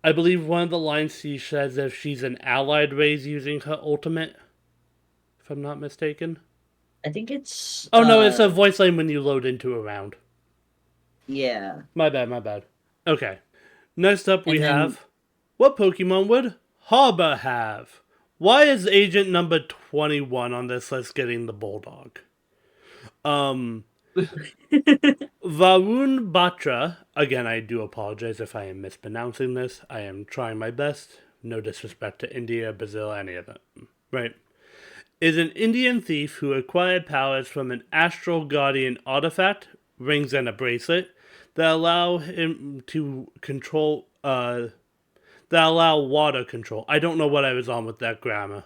I believe one of the lines she says if she's an allied raise using her ultimate, if I'm not mistaken. I think it's. Oh no, it's a voice line when you load into a round. Yeah. My bad. Okay. Next up we And then- have, what Pokemon would Harbor have? Why is agent number 21 on this list getting the Bulldog? Varun Batra, again I do apologize if I am mispronouncing this. I am trying my best. No disrespect to India, Brazil, any of them. Right. Is an Indian thief who acquired powers from an Astral Guardian artifact, rings and a bracelet, that allow him to control, that allow water control. I don't know what I was on with that grammar.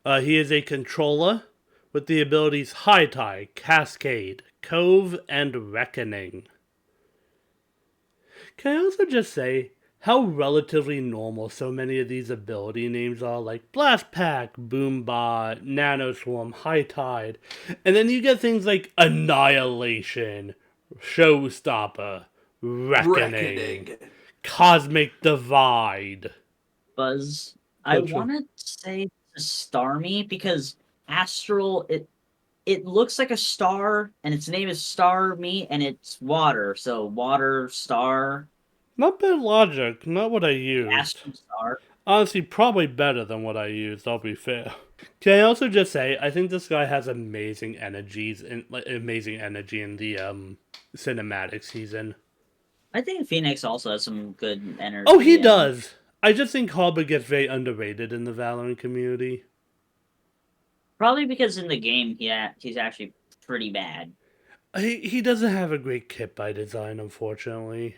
He is a controller with the abilities High Tide, Cascade, Cove, and Reckoning. Can I also just say, how relatively normal so many of these ability names are, like Blast Pack, Boombot, Nanoswarm, High Tide, and then you get things like Annihilation, Showstopper, Reckoning, Reckoning. Cosmic Divide. Buzz. I Which one? want to say to Starmie because Astral it looks like a star and its name is Starmie and it's water, so water star Not bad logic, not what I used. Astral star. Honestly, probably better than what I used, I'll be fair. Can I also just say, I think this guy has amazing energies and like, amazing energy in the cinematic season. I think Phoenix also has some good energy. Oh, he does! I just think Harbor gets very underrated in the Valorant community. Probably because in the game, he's actually pretty bad. He doesn't have a great kit by design, unfortunately.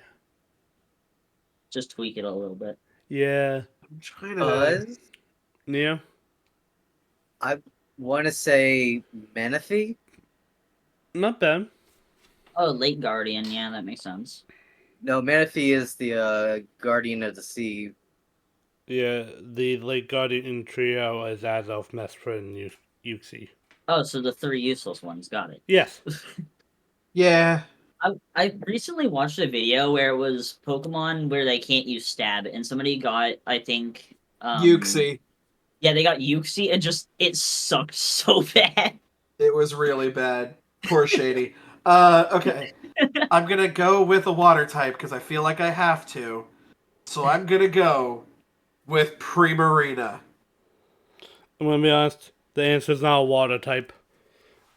Just tweak it a little bit. Yeah. I'm trying to. Buzz. Yeah. I want to say Menifee. Not bad. Oh, Late Guardian, yeah, that makes sense. No, Menifee is the Guardian of the Sea. Yeah, the Late Guardian trio is Azelf, Mesprit, and Yuxi. Oh, so the three useless ones, got it. Yes. Yeah. I recently watched a video where it was Pokemon where they can't use stab, and somebody got, I think, Yuxi. Yeah, they got Yuxi, and just it sucked so bad. It was really bad. Poor Shady. Okay. I'm gonna go with a water type because I feel like I have to. So I'm gonna go with Primarina. I'm gonna be honest, the answer's not a water type.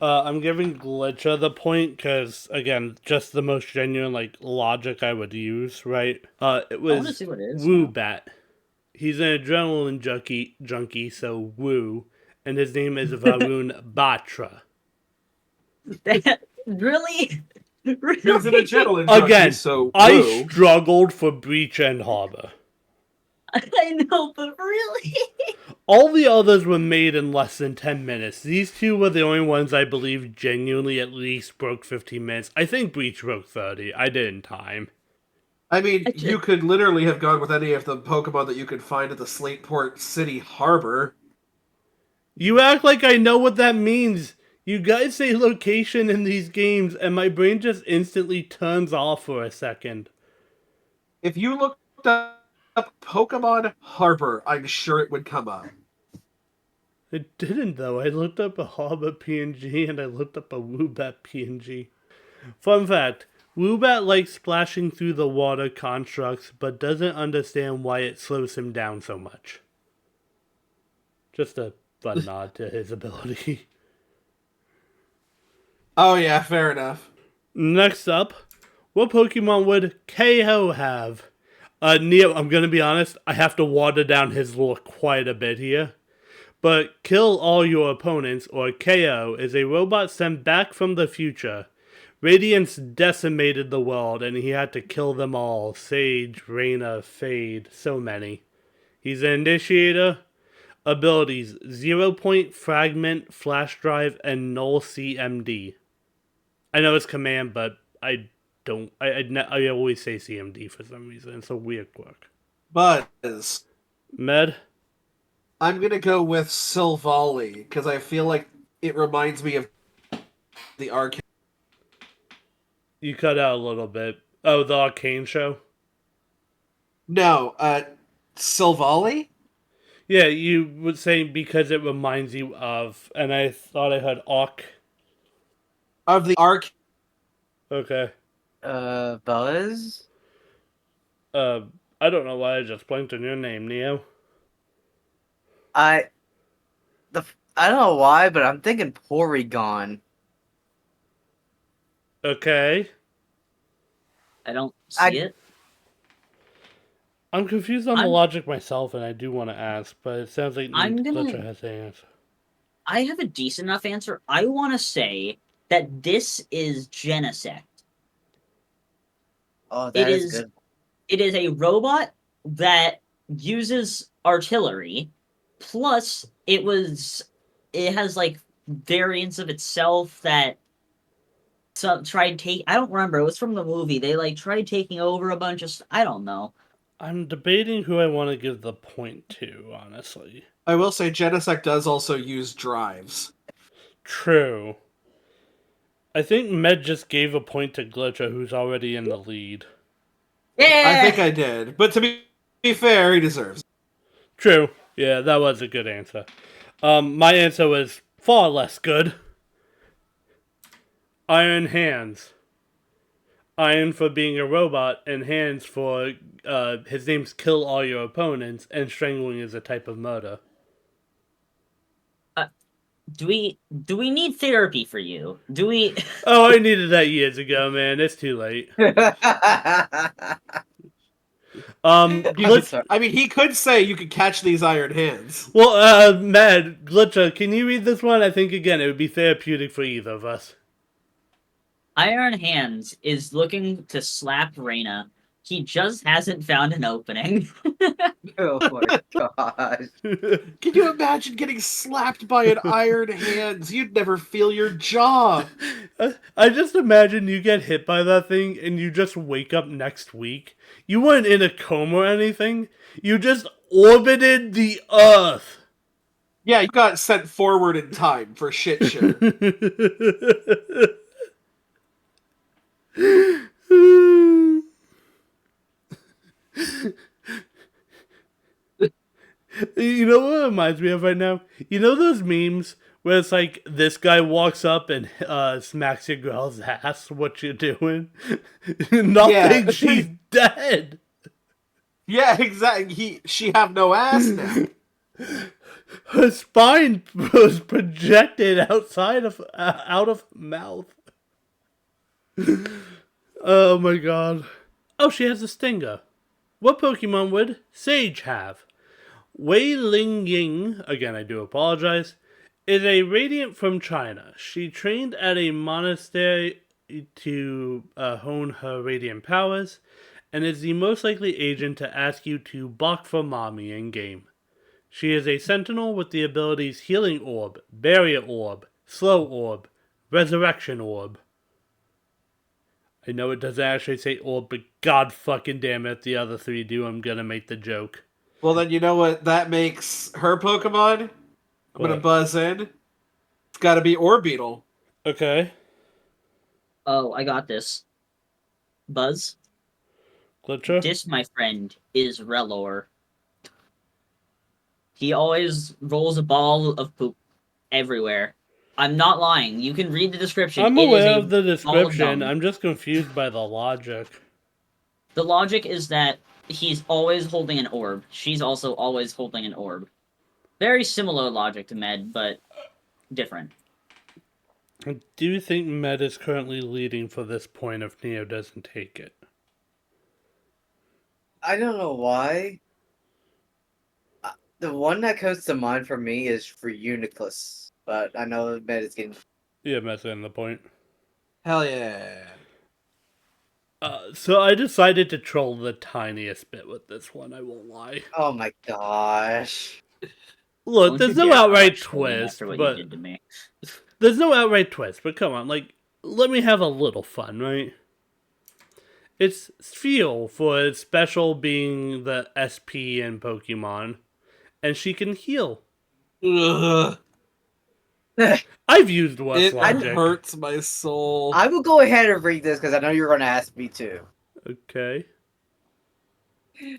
I'm giving Glitcha the point because, again, just the most genuine like logic I would use, right? It I want to was see what it is. Woobat. He's an adrenaline junkie, so Woo, and his name is Varun Batra. Really? Really? He's an adrenaline junkie, Again, so I woo. struggled for Breach and Harbor. I know, but really? All the others were made in less than 10 minutes. These two were the only ones I believe genuinely at least broke 15 minutes. I think Breach broke 30. I did in time. I mean, you could literally have gone with any of the Pokemon that you could find at the Slateport City Harbor. You act like I know what that means. You guys say location in these games, and my brain just instantly turns off for a second. If you looked up Pokemon Harbor, I'm sure it would come up. It didn't, though. I looked up a Harbor PNG, and I looked up a Woobat PNG. Fun fact. Woobat likes splashing through the water constructs, but doesn't understand why it slows him down so much. Just a fun nod to his ability. Oh yeah, fair enough. Next up, what Pokemon would KO have? Neo, I'm gonna be honest, I have to water down his lore quite a bit here. But kill all your opponents, or KO, is a robot sent back from the future. Radiance decimated the world, and he had to kill them all. Sage, Reyna, Fade, so many. He's an initiator. Abilities: 0 Point, Fragment, Flash Drive, and Null CMD. I know it's command, but I don't. I always say CMD for some reason. It's a weird quirk. Buzz. Med? I'm gonna go with Silvally, because I feel like it reminds me of the arcade. You cut out a little bit. Oh, the Arcane show? No, Silvally? Yeah, you would say because it reminds you of, and I thought I heard Arc. Of the arcade. Okay. Buzz. I don't know why I just blinked on your name, Neo. I don't know why, but I'm thinking Porygon. Okay. I don't see it. I'm confused on the logic myself, and I do want to ask, but it sounds like Glitcher has the answer. I have a decent enough answer. I want to say that this is Genesect. Oh, that is good. It is a robot that uses artillery, plus it has like variants of itself that I don't remember. It was from the movie. They like tried taking over a bunch of I don't know. I'm debating who I want to give the point to, honestly. I will say Genesect does also use drives. True. I think Med just gave a point to Glitcher, who's already in the lead. Yeah. I think I did, but to be fair, he deserves it. True. Yeah, that was a good answer. My answer was far less good. Iron Hands. Iron for being a robot, and Hands for his name's kill all your opponents, and strangling is a type of murder. Do we need therapy for you? Do we? Oh, I needed that years ago, man. It's too late. Let's. Sorry. I mean, he could say you could catch these iron hands. Well, Mad Glitcher, can you read this one? I think again it would be therapeutic for either of us. Iron Hands is looking to slap Reina. He just hasn't found an opening. Oh my gosh. Can you imagine getting slapped by an iron hands? You'd never feel your jaw. I just imagine you get hit by that thing and you just wake up next week. You weren't in a coma or anything. You just orbited the Earth. Yeah, you got sent forward in time for shit sure. You know what it reminds me of right now? You know those memes where it's like this guy walks up and smacks your girl's ass? What you doing? Nothing. Yeah. She's dead. Yeah, exactly. She have no ass now. Her spine was projected outside of out of mouth. Oh my god. Oh, she has a stinger. What Pokemon would Sage have? Wei Ling Ying, again I do apologize, is a radiant from China. She trained at a monastery to hone her radiant powers, and is the most likely agent to ask you to balk for mommy in game. She is a sentinel with the abilities Healing Orb, Barrier Orb, Slow Orb, Resurrection Orb. I know it doesn't actually say orb, but god fucking damn it, the other three do. I'm gonna make the joke. Well, then you know what that makes her Pokemon? I'm gonna What? buzz in. It's gotta be Orbeetle. Okay. Oh, I got this. Buzz, Glitcher? this, my friend, is Relor. He always rolls a ball of poop everywhere. I'm not lying. You can read the description. I'm It is aware a of the ball of description. dung. I'm just confused by the logic. The logic is that he's always holding an orb. She's also always holding an orb. Very similar logic to Med, but different. Do you think Med is currently leading for this point if Neo doesn't take it? I don't know why. The one that comes to mind for me is for Uniclus, but I know Med is getting. Yeah, Med's in the point. Hell yeah. So I decided to troll the tiniest bit with this one, I won't lie. Oh my gosh. Look, Don't there's you no dare come outright back trolling twist, after what but you did to me. there's no outright twist, but come on, like, let me have a little fun, right? It's Spheal for its special being the SP in Pokemon, and she can heal. Ugh. I've used worse It logic. hurts my soul. I will go ahead and read this because I know you're going to ask me too. Okay.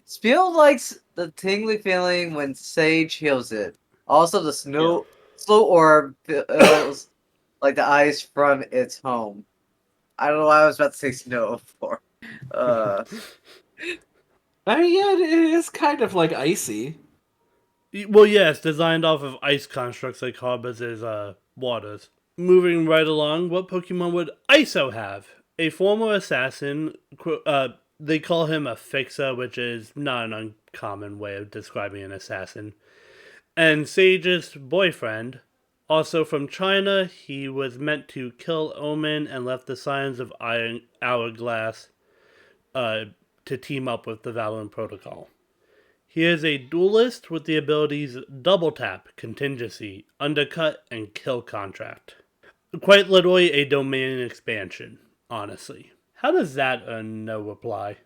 Spiel likes the tingly feeling when Sage heals it. Also, the slow orb feels like the ice from its home. I don't know why I was about to say snow for. I mean, yeah, it is kind of like icy. Well, yes, designed off of ice constructs like Harbors' waters. Moving right along, what Pokemon would Iso have? A former assassin, they call him a fixer, which is not an uncommon way of describing an assassin. And Sage's boyfriend, also from China, he was meant to kill Omen and left the Scions of Iron Hourglass to team up with the Valorant Protocol. He is a duelist with the abilities Double Tap, Contingency, Undercut, and Kill Contract. Quite literally a domain expansion, honestly. How does that no reply?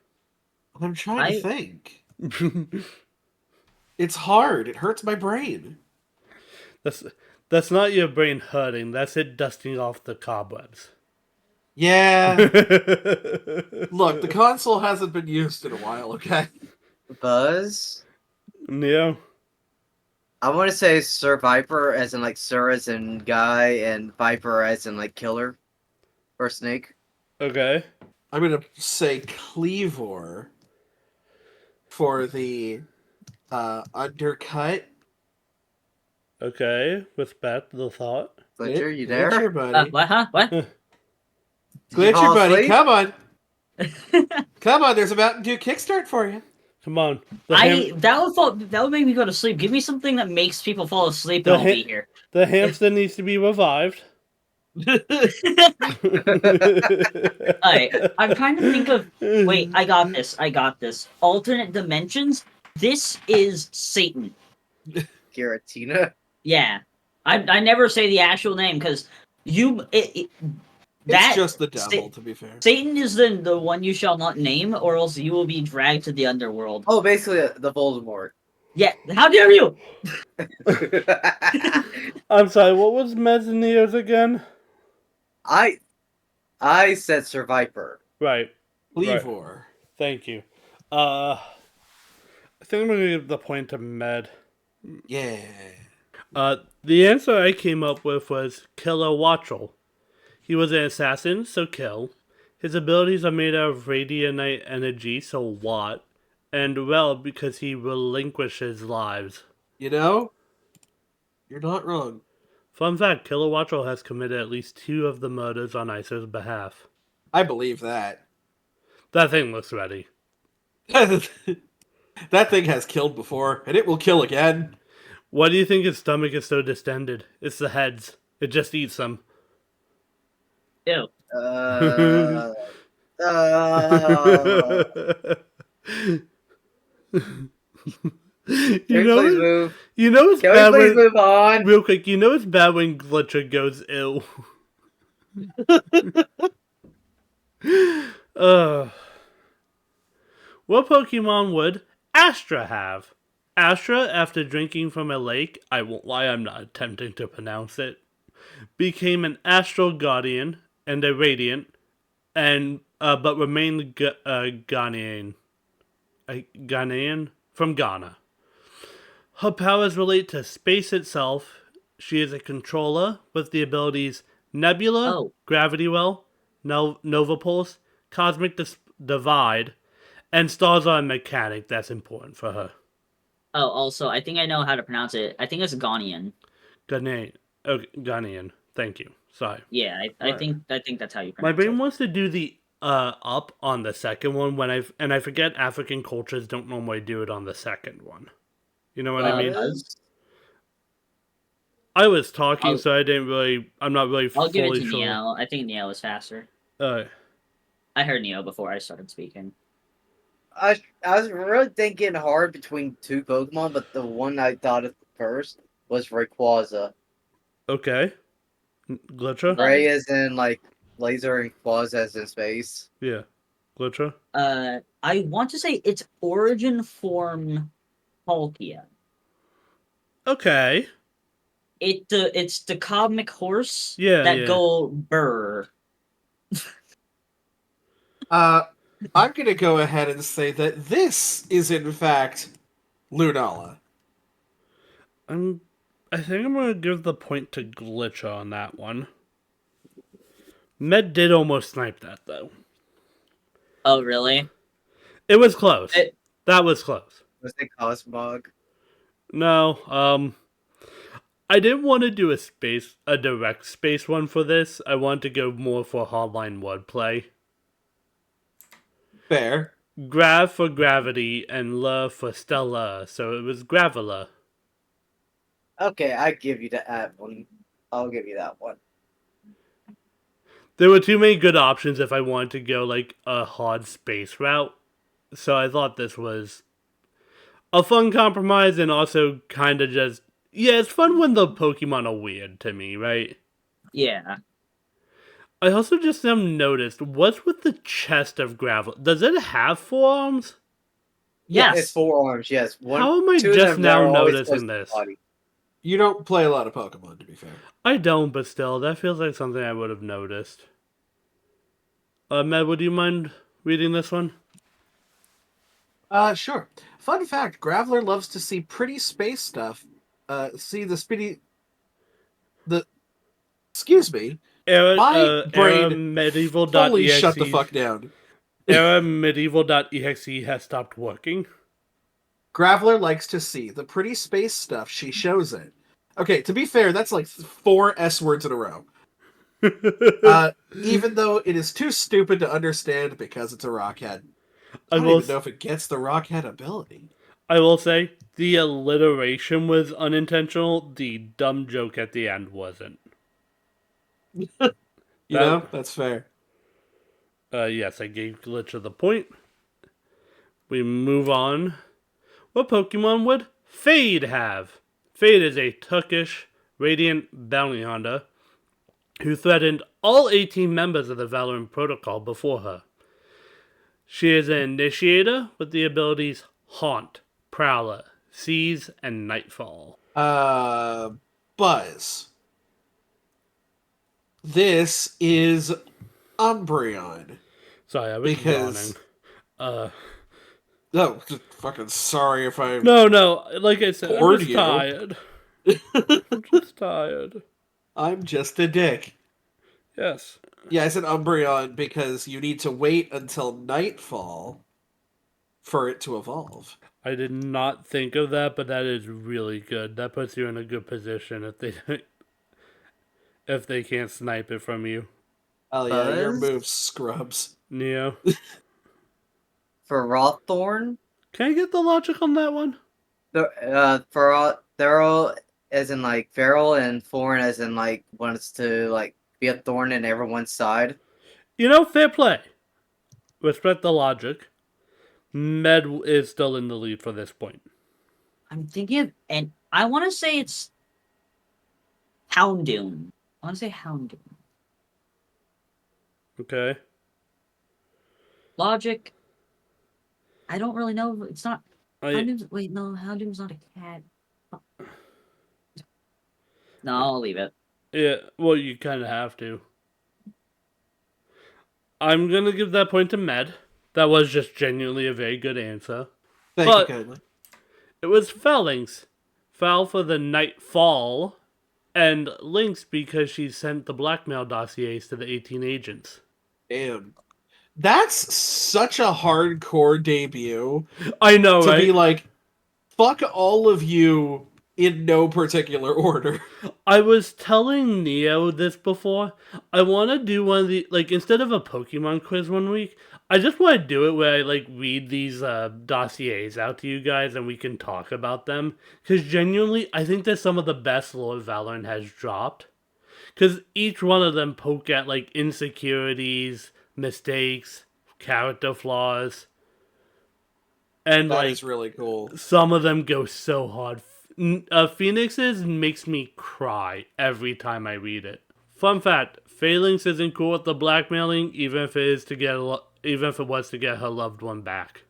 I'm trying to think. It's hard. It hurts my brain. that's that's not your brain hurting. That's it dusting off the cobwebs. Yeah. Look, the console hasn't been used in a while, okay? Buzz. Neo. I want to say Sir Viper, as in like Sir as in guy, and Viper as in like killer or snake. Okay. I'm gonna say Cleavor for the undercut. Respect the thought. Glitcher, you Glitcher, there? buddy. What? Huh? What? Did you Glitcher, fall buddy, asleep? come on. Come on, there's a Mountain Dew kickstart for you. Come on. That would make me go to sleep. Give me something that makes people fall asleep, and I'll be here. The hamster needs to be revived. Alright, I'm trying to think of. Wait, I got this. Alternate dimensions. This is Satan. Giratina. Yeah, I never say the actual name because It's just the devil, to be fair. Satan is the one you shall not name, or else you will be dragged to the underworld. Oh, basically the Voldemort. Yeah, how dare you? I'm sorry, what was Mez and Neo's again? I said Sir Viper. Right. Cleavor. Thank you. I think I'm gonna give the point to Med. Yeah. The answer I came up with was Killer Watchel. He was an assassin, so kill. His abilities are made out of radiant energy, so Watt. And well, because he relinquishes lives. You know, you're not wrong. Fun fact, Killer Watchel has committed at least 2 of the murders on Iso's behalf. I believe that. That thing looks ready. That thing has killed before, and it will kill again. Why do you think his stomach is so distended? It's the heads. It just eats them. Ew. Can we please move? You know it's Can we bad please when, move on? real quick, you know it's bad when Glitcher goes ill. What Pokemon would Astra have? Astra, after drinking from a lake, I won't lie, I'm not attempting to pronounce it, became an Astral Guardian and a Radiant, and but remained Ghanaian from Ghana. Her powers relate to space itself. She is a controller with the abilities Nebula, Oh. Gravity Well, Nova Pulse, Cosmic Divide, and stars are a mechanic that's important for her. Oh, also, I think I know how to pronounce it. I think it's Ghanaian. Ghanaian. Okay, Ghanaian. Thank you. Sorry. Yeah, I think that's how you My pronounce brain it. wants to do the up on the second one I forget African cultures don't normally do it on the second one. You know what I mean? Buzz? I was talking, I'll- so I'm not really I'll give it fully to sure. Neo. I think Neo is faster. Uh, I heard Neo before I started speaking. I was really thinking hard between 2 Pokemon, but the one I thought of first was Rayquaza. okay. Glitcher? Ray as in like laser and Quaza as in space. Yeah. Glitcher? I want to say its origin form Palkia. Okay. It's the cosmic horse Yeah, that yeah. go burr. I'm gonna go ahead and say that this is in fact Lunala. I think I'm gonna give the point to Glitcher on that one. Med did almost snipe that though. Oh, really? It was close. That was close. Was it Cosmog? No, I didn't want to do a direct space one for this. I wanted to go more for hardline wordplay. Fair. Grav for gravity and La for Stella, so it was Gravila. Okay, I give you that one. I'll give you that one. There were too many good options if I wanted to go like a hard space route, so I thought this was a fun compromise and also kind of just it's fun when the Pokemon are weird to me, right? Yeah. I also just noticed what's with the chest of gravel. Does it have 4 arms? Yes. It's 4 arms, yes. How am I Two of just them that now are always noticing close to the this? body. You don't play a lot of Pokemon, to be fair. I don't, but still, that feels like something I would have noticed. Med, would you mind reading this one? Sure. Fun fact, Graveler loves to see pretty space stuff. See the speedy... Excuse me. My Era brain medieval fully shut the fuck down. Era medieval.exe has stopped working. Graveler likes to see the pretty space stuff she shows it. Okay, to be fair, that's like 4 S words in a row. Even though it is too stupid to understand because it's a rockhead. I don't even know if it gets the rockhead ability. I will say, the alliteration was unintentional. The dumb joke at the end wasn't. That's fair. Yes, I gave Glitch the point. We move on. What Pokemon would Fade have? Fade is a Turkish Radiant bounty hunter who threatened all 18 members of the Valorant Protocol before her. She is an initiator with the abilities Haunt, Prowler, Seize, and Nightfall. Buzz. This is Umbreon. Sorry, I was yawning. No, fucking sorry if I... No, like I said, I'm just you. tired. I'm just tired. I'm just a dick. Yes. Yeah, I said Umbreon because you need to wait until Nightfall for it to evolve. I did not think of that, but that is really good. That puts you in a good position if they can't snipe it from you. Oh yeah, your move scrubs. Neo. For Rawthorn, Can I get the logic on that one? Feral as in like feral and thorn as in like wants to like be a thorn in everyone's side. Fair play. Respect the logic. Med is still in the lead for this point. I'm thinking of, and I want to say it's Houndoom. I want to say Houndoom. Okay. Logic. I don't really know. It's not. Wait, no. Houndoom's not a cat. No, I'll leave it. Yeah, well, you kind of have to. I'm going to give that point to Med. That was just genuinely a very good answer. Thank you kindly. It was Fellings. Foul for the Nightfall, and Lynx because she sent the blackmail dossiers to the 18 agents. Damn. That's such a hardcore debut. I know, right? To be like, fuck all of you in no particular order. I was telling Neo this before. I want to do one of the, like, instead of a Pokemon quiz one week, I just want to do it where I, like, read these dossiers out to you guys and we can talk about them. Because genuinely, I think that some of the best lore Valorant has dropped. Because each one of them poke at, like, insecurities, mistakes, character flaws. And, that like, is really cool. Some of them go so hard. Phoenix's makes me cry every time I read it. Fun fact: Phalanx isn't cool with the blackmailing, even if it was to get her loved one back.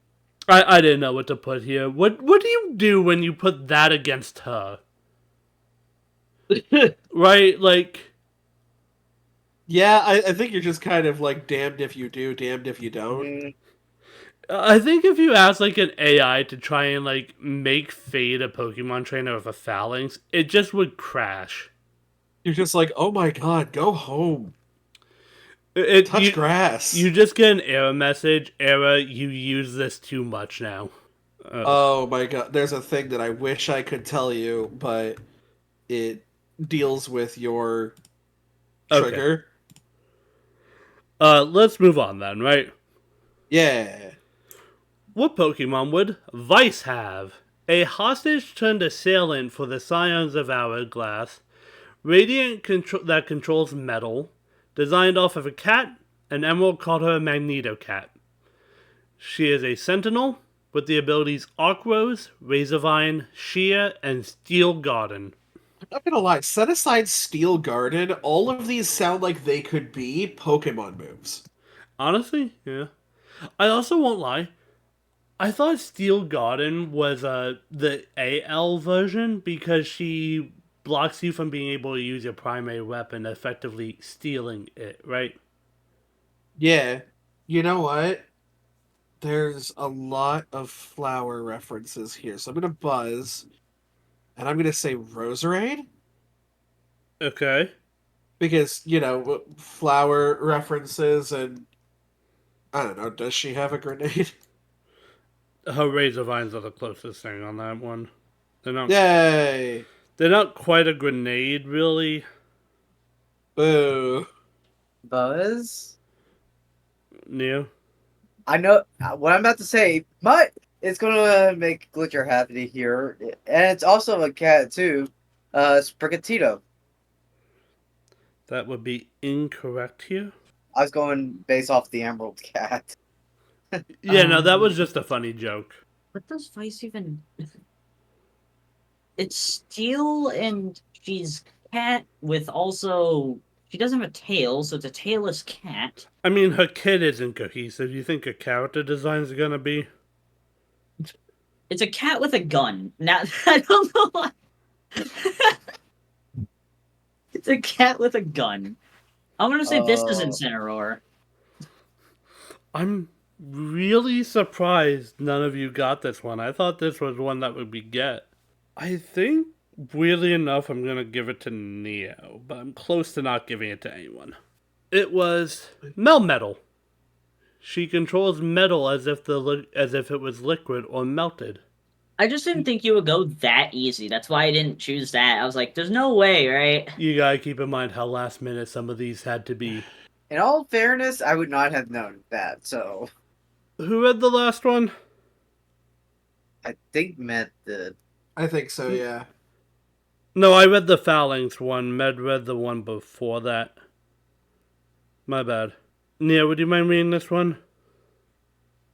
I didn't know what to put here. What do you do when you put that against her? Right, like. Yeah, I think you're just kind of like damned if you do, damned if you don't. I think if you ask like an AI to try and like make Fade a Pokemon trainer with a Phalanx, it just would crash. You're just like, oh my god, go home. Touch grass. You just get an error message. Error, you use this too much now. Oh my god, there's a thing that I wish I could tell you, but it deals with your trigger. Let's move on then, right? Yeah. What Pokemon would Vice have? A hostage turned assailant for the Scions of Hourglass, Radiant that controls metal, designed off of a cat, and Emerald called her a Magneto Cat. She is a Sentinel with the abilities Arcrose, Razorvine, Sheer, and Steel Garden. I'm not gonna lie, set aside Steel Garden, all of these sound like they could be Pokemon moves. Honestly, yeah. I also won't lie. I thought Steel Garden was the AL version because she blocks you from being able to use your primary weapon, effectively stealing it, right? Yeah. You know what? There's a lot of flower references here. So I'm going to buzz, and I'm going to say Roserade. Okay. Because, flower references, and I don't know, does she have a grenade? Her razor vines are the closest thing on that one. They're not. Yay! They're not quite a grenade, really. Boo. Buzz. Neo. I know what I'm about to say, but it's gonna make Glitcher happy here, and it's also a cat too. Sprigatito. That would be incorrect here. I was going based off the Emerald Cat. Yeah, no, that was just a funny joke. What does Vice even? It's steel, and she's cat with also. She doesn't have a tail, so it's a tailless cat. I mean, her kid isn't cohesive. You think her character design is gonna be? It's a cat with a gun. Now I don't know why. It's a cat with a gun. I'm gonna say this is Incineroar. I'm really surprised none of you got this one. I thought this was one that would be get. I think, weirdly enough, I'm gonna give it to Neo, but I'm close to not giving it to anyone. It was Melmetal. She controls metal as if it was liquid or melted. I just didn't think you would go that easy. That's why I didn't choose that. I was like, there's no way, right? You gotta keep in mind how last minute some of these had to be. In all fairness, I would not have known that, so Who read the last one? I think Matt did. I think so, yeah. No, I read the Phalanx one. Med read the one before that. My bad. Nia, would you mind reading this one?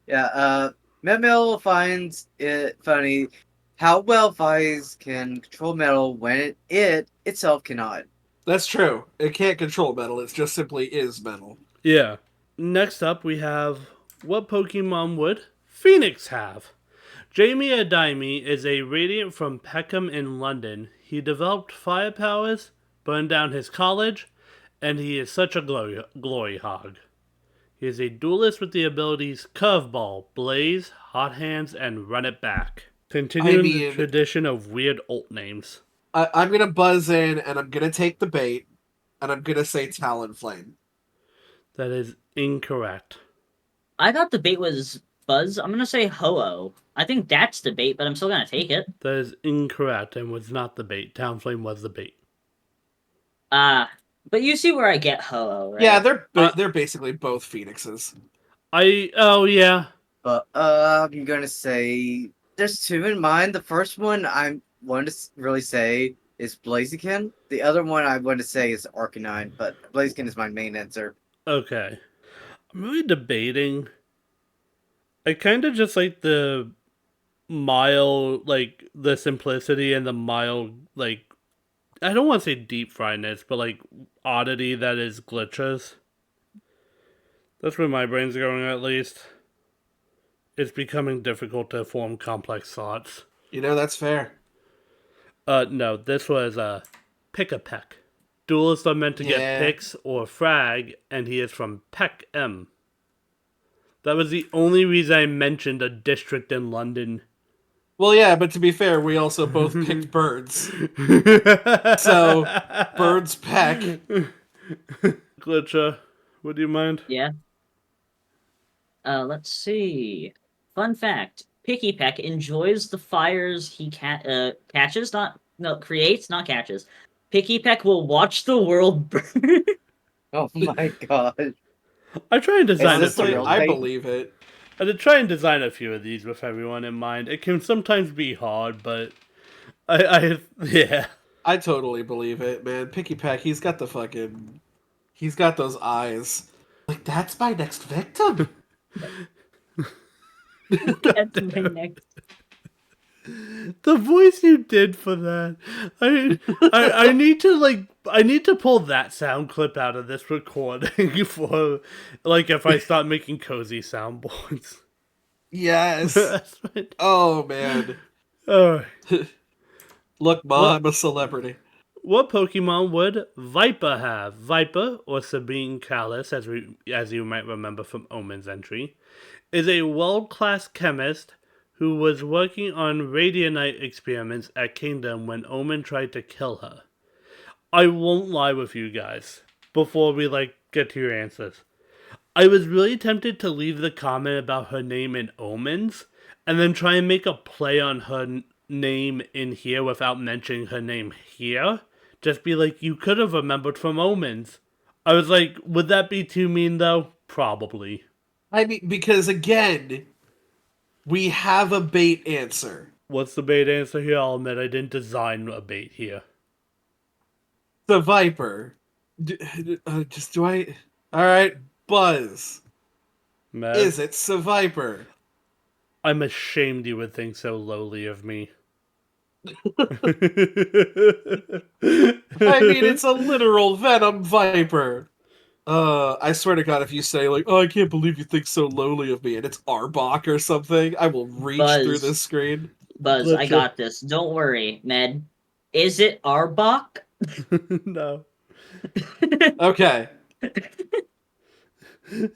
Yeah, Metal finds it funny how well Vice can control metal when it itself cannot. That's true. It can't control metal, it just simply is metal. Yeah. Next up, we have what Pokemon would Phoenix have? Jamie Adime is a Radiant from Peckham in London. He developed fire powers, burned down his college, and he is such a glory hog. He is a duelist with the abilities Curveball, Blaze, Hot Hands, and Run It Back. Continuing the tradition of weird alt names. I'm going to buzz in, and I'm going to take the bait, and I'm going to say Talonflame. That is incorrect. I thought the bait was Buzz. I'm gonna say Ho-Oh. I think that's the bait, but I'm still gonna take it. That is incorrect and was not the bait. Talonflame was the bait. But you see where I get Ho-Oh, right? Yeah, they're basically both phoenixes. Oh yeah. But I'm gonna say there's two in mind. The first one I want to really say is Blaziken. The other one I want to say is Arcanine, but Blaziken is my main answer. Okay. I'm really debating. I kind of just like the mild, like, the simplicity and the mild, like, I don't want to say deep friedness, but, like, oddity that is glitches. That's where my brain's going, at least. It's becoming difficult to form complex thoughts. That's fair. No, this was, Pick-a-Peck. Duelists are meant to get picks or frag, and he is from Peckham. That was the only reason I mentioned a district in London. Well, yeah, but to be fair, we also both picked birds. So, birds peck. Glitcher, would you mind? Yeah. Let's see. Fun fact: Picky Peck enjoys the fires he catches, creates, not catches. Picky Peck will watch the world burn. Oh my god. I try and design a few. I believe it. I did try and design a few of these with everyone in mind. It can sometimes be hard, but yeah. I totally believe it, man. Picky Peck, he's got those eyes. Like, that's my next victim. That's my next. The voice you did for that, I need to pull that sound clip out of this recording for, like, if I start making cozy soundboards. Yes. That's right. Oh man. Alright. Look, Ma, What I'm a celebrity. what Pokemon would Viper have? Viper, or Sabine Callis, as you might remember from Omen's entry, is a world-class chemist who was working on radionite experiments at Kingdom when Omen tried to kill her. I won't lie with you guys before we get to your answers. I was really tempted to leave the comment about her name in Omens and then try and make a play on her name in here without mentioning her name here. Just be like, you could have remembered from Omens. I was like, would that be too mean though? Probably. I mean, because again, we have a bait answer. What's the bait answer here? I'll admit I didn't design a bait here. The Viper. Just do I? All right, Buzz. Matt, Is it Viper? I'm ashamed you would think so lowly of me. I mean, it's a literal venom viper. I swear to God, if you say like, "Oh, I can't believe you think so lowly of me," and it's Arbok or something, I will reach through Buzz. this screen. Buzz, I Glitcher. got this. Don't worry, Med. Is it Arbok? No. Okay.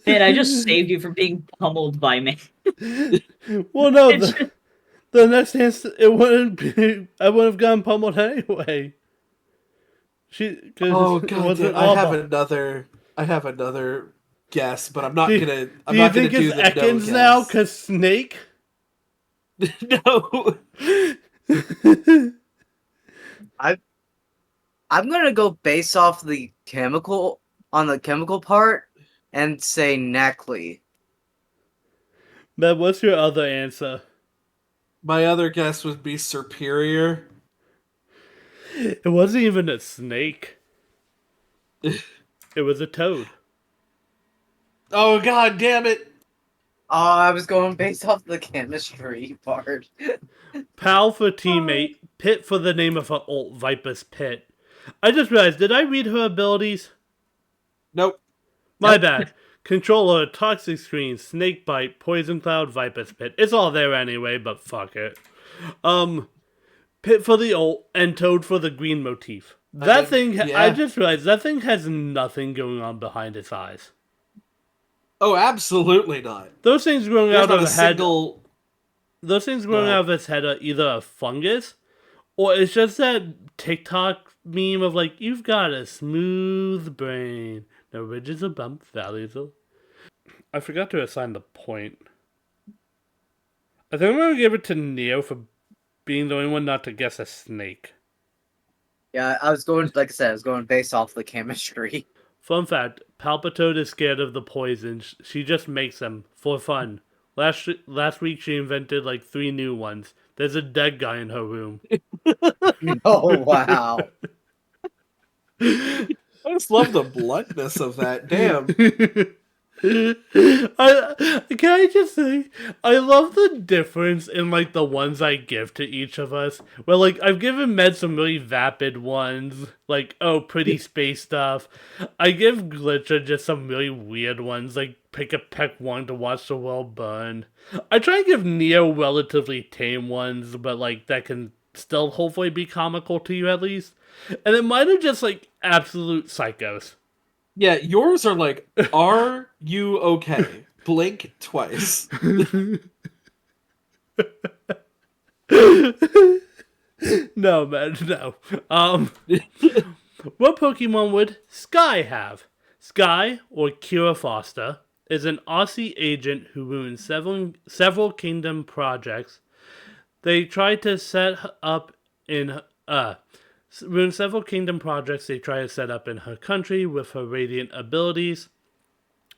Man, I just saved you from being pummeled by me. Well, no, the next answer, it wouldn't be. I would have gotten pummeled anyway. Oh It God, wasn't I have Alba. another. I have another guess, but I'm not Do, gonna. I'm do you not gonna think do it's the no Ekans now? guess. Cause Snake. No. I'm gonna go based off the chemical part and say Neckley. But what's your other answer? My other guess would be Superior. It wasn't even a snake. It was a toad. Oh God, damn it! Oh, I was going based off the chemistry part. Pal for teammate. Pit for the name of her ult. Viper's Pit. I just realized. Did I read her abilities? Nope. My bad. Controller, Toxic Screen, Snake Bite, Poison Cloud, Viper's Pit. It's all there anyway, but fuck it. Pit for the ult, and Toad for the green motif. That thing, yeah. I just realized, that thing has nothing going on behind its eyes. Oh, absolutely not. Those things growing There's out not of a its head, single. those things growing out of its head are either a fungus, or it's just that TikTok meme of like, you've got a smooth brain. No ridges or bumps, valleys or... I forgot to assign the point. I think I'm going to give it to Neo for being the only one not to guess a snake. Yeah, I was going, like I said, I was going based off the chemistry. Fun fact, Palpitoad is scared of the poisons. She just makes them for fun. Last week she invented like 3 new ones. There's a dead guy in her room. Oh, wow. I just love the bluntness of that. Damn. Can I just say, I love the difference in like the ones I give to each of us. Where like I've given Med some really vapid ones, like oh pretty space stuff. I give Glitcher just some really weird ones, like pick a peck one to watch the world burn. I try and give Neo relatively tame ones, but like that can still hopefully be comical to you at least. And then mine are just like absolute psychos. Yeah, yours are like, "Are you okay?" Blink twice. No, man, no. What Pokemon would Sky have? Sky, or Kira Foster, is an Aussie agent who ruined several Kingdom projects. They tried to set up in ruined several Kingdom projects they tried to set up in her country with her radiant abilities.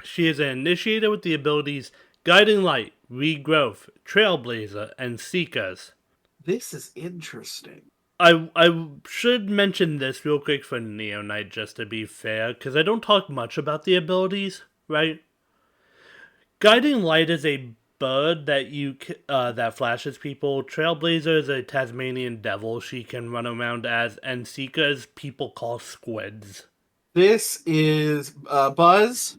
She is an initiator with the abilities Guiding Light, Regrowth, Trailblazer, and Seekers. This is interesting. I should mention this real quick for Neo Knight just to be fair, because I don't talk much about the abilities, right? Guiding Light is a bird that that flashes people. Trailblazer is a Tasmanian devil she can run around as, and Seekers people call squids. This is Buzz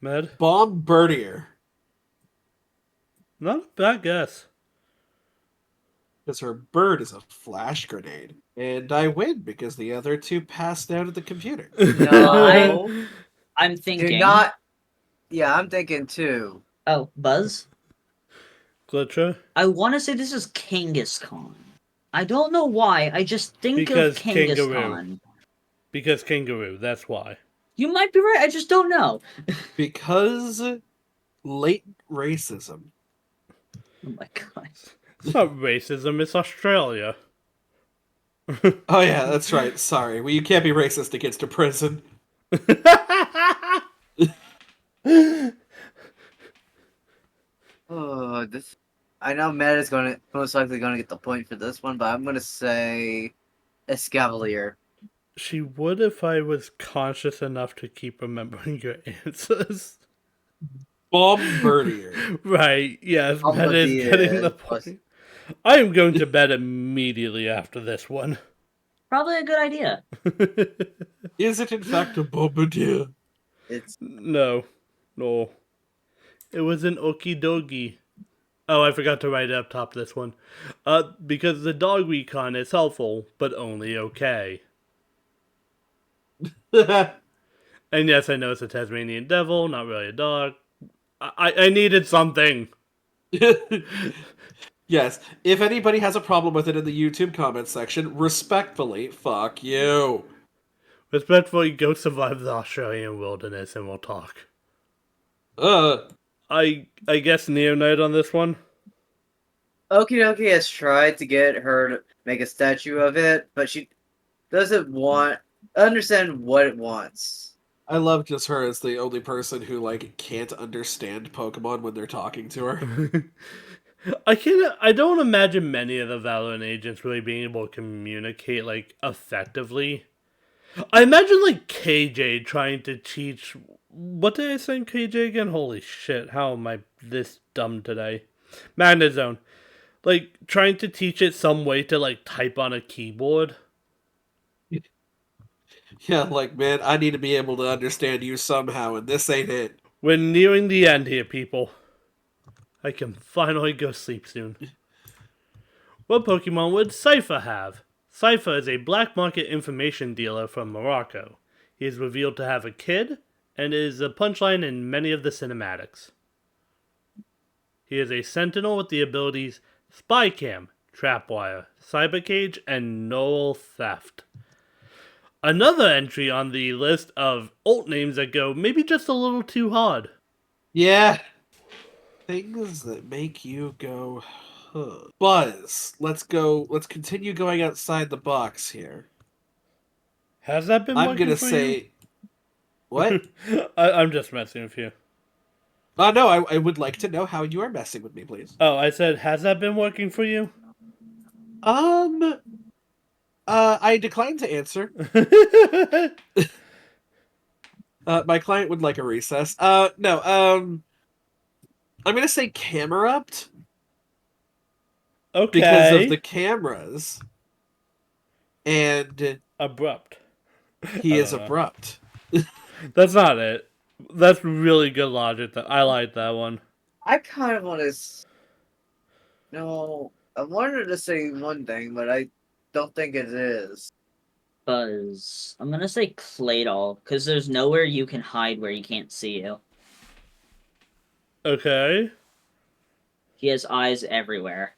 Med? Bombardier. Not a bad guess. Because her bird is a flash grenade. And I win because the other two passed out at the computer. No. I'm Do thinking. not. Yeah, I'm thinking too. Oh, Buzz? Glitcher? I want to say this is Kangaskhan. I don't know why. I just think Because of kangaroo. Kangaskhan. Because kangaroo, that's why. You might be right. I just don't know. Because latent racism. Oh my god. It's not racism, it's Australia. Oh yeah, that's right. Sorry. Well, you can't be racist against a prison. Oh, this. I know Matt is gonna most likely gonna get the point for this one, but I'm gonna say Escavalier. She would if I was conscious enough to keep remembering your answers. Bombardier. Right, yes, Matt is getting the point. I am going to bed immediately after this one. Probably a good idea. Is it in fact a bombardier? It's No. It was an okie dokie. Oh, I forgot to write it up top this one. Because the dog recon is helpful, but only okay. And yes, I know it's a Tasmanian devil, not really a dog. I needed something. Yes. If anybody has a problem with it in the YouTube comments section, respectfully, fuck you. Respectfully, go survive the Australian wilderness and we'll talk. Uh, I guess Neonite on this one? Okie dokie has tried to get her to make a statue of it, but she doesn't understand what it wants. I love just her as the only person who, like, can't understand Pokemon when they're talking to her. I don't imagine many of the Valorant agents really being able to communicate, like, effectively. I imagine, like, KJ trying to teach... What did I say in KJ again? Holy shit, how am I this dumb today? Magnet Zone. Like, trying to teach it some way to, like, type on a keyboard. Yeah, like, man, I need to be able to understand you somehow, and this ain't it. We're nearing the end here, people. I can finally go sleep soon. What Pokemon would Cypher have? Cypher is a black market information dealer from Morocco. He is revealed to have a kid, and is a punchline in many of the cinematics. He is a sentinel with the abilities Spy Cam, Trapwire, Cyber Cage, and Null Theft. Another entry on the list of alt names that go maybe just a little too hard. Yeah. Things that make you go, huh. Buzz, let's continue going outside the box here. Has that been I'm working gonna for say... What? I'm just messing with you. No, I would like to know how you are messing with me, please. Oh, I said, has that been working for you? I decline to answer. My client would like a recess. No, I'm gonna say Camerupt. Okay. Because of the cameras. And Abrupt. he I is don't know. abrupt. That's not it. That's really good logic. I like that one. I kind of want to. No, I wanted to say one thing, but I don't think it is. Buzz. I'm gonna say Claydol, because there's nowhere you can hide where he can't see you. Okay. He has eyes everywhere.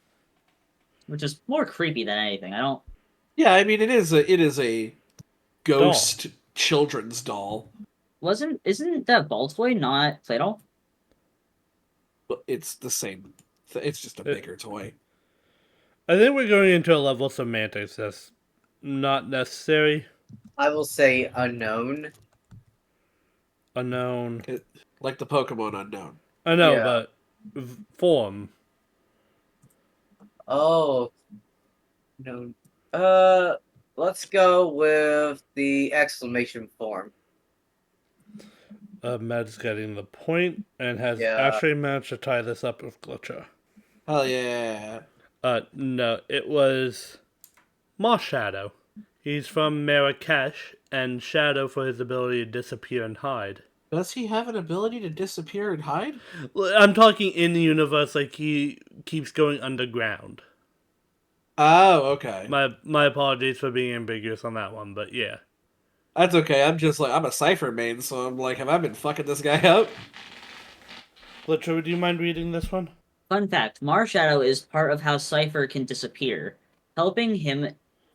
Which is more creepy than anything. I don't... Yeah, I mean it is a ghost children's doll. Isn't that Baltoy not Claydol? But it's the same. It's just a bigger toy. I think we're going into a level of semantics that's not necessary. I will say unknown. Unknown. Like the Pokemon Unknown. I know, Yeah. but form. Oh, no. Let's go with the exclamation form. Med's getting the point and has Yeah. actually managed to tie this up with Glitcher. Hell yeah. No, it was Moss Shadow. He's from Marrakesh, and Shadow for his ability to disappear and hide. Does he have an ability to disappear and hide? I'm talking in the universe, like he keeps going underground. Oh, okay. My apologies for being ambiguous on that one, but yeah. That's okay. I'm just like, I'm a Cypher main, so I'm like, have I been fucking this guy up? Glitcher, would you mind reading this one? Fun fact, Marshadow is part of how Cypher can disappear, helping him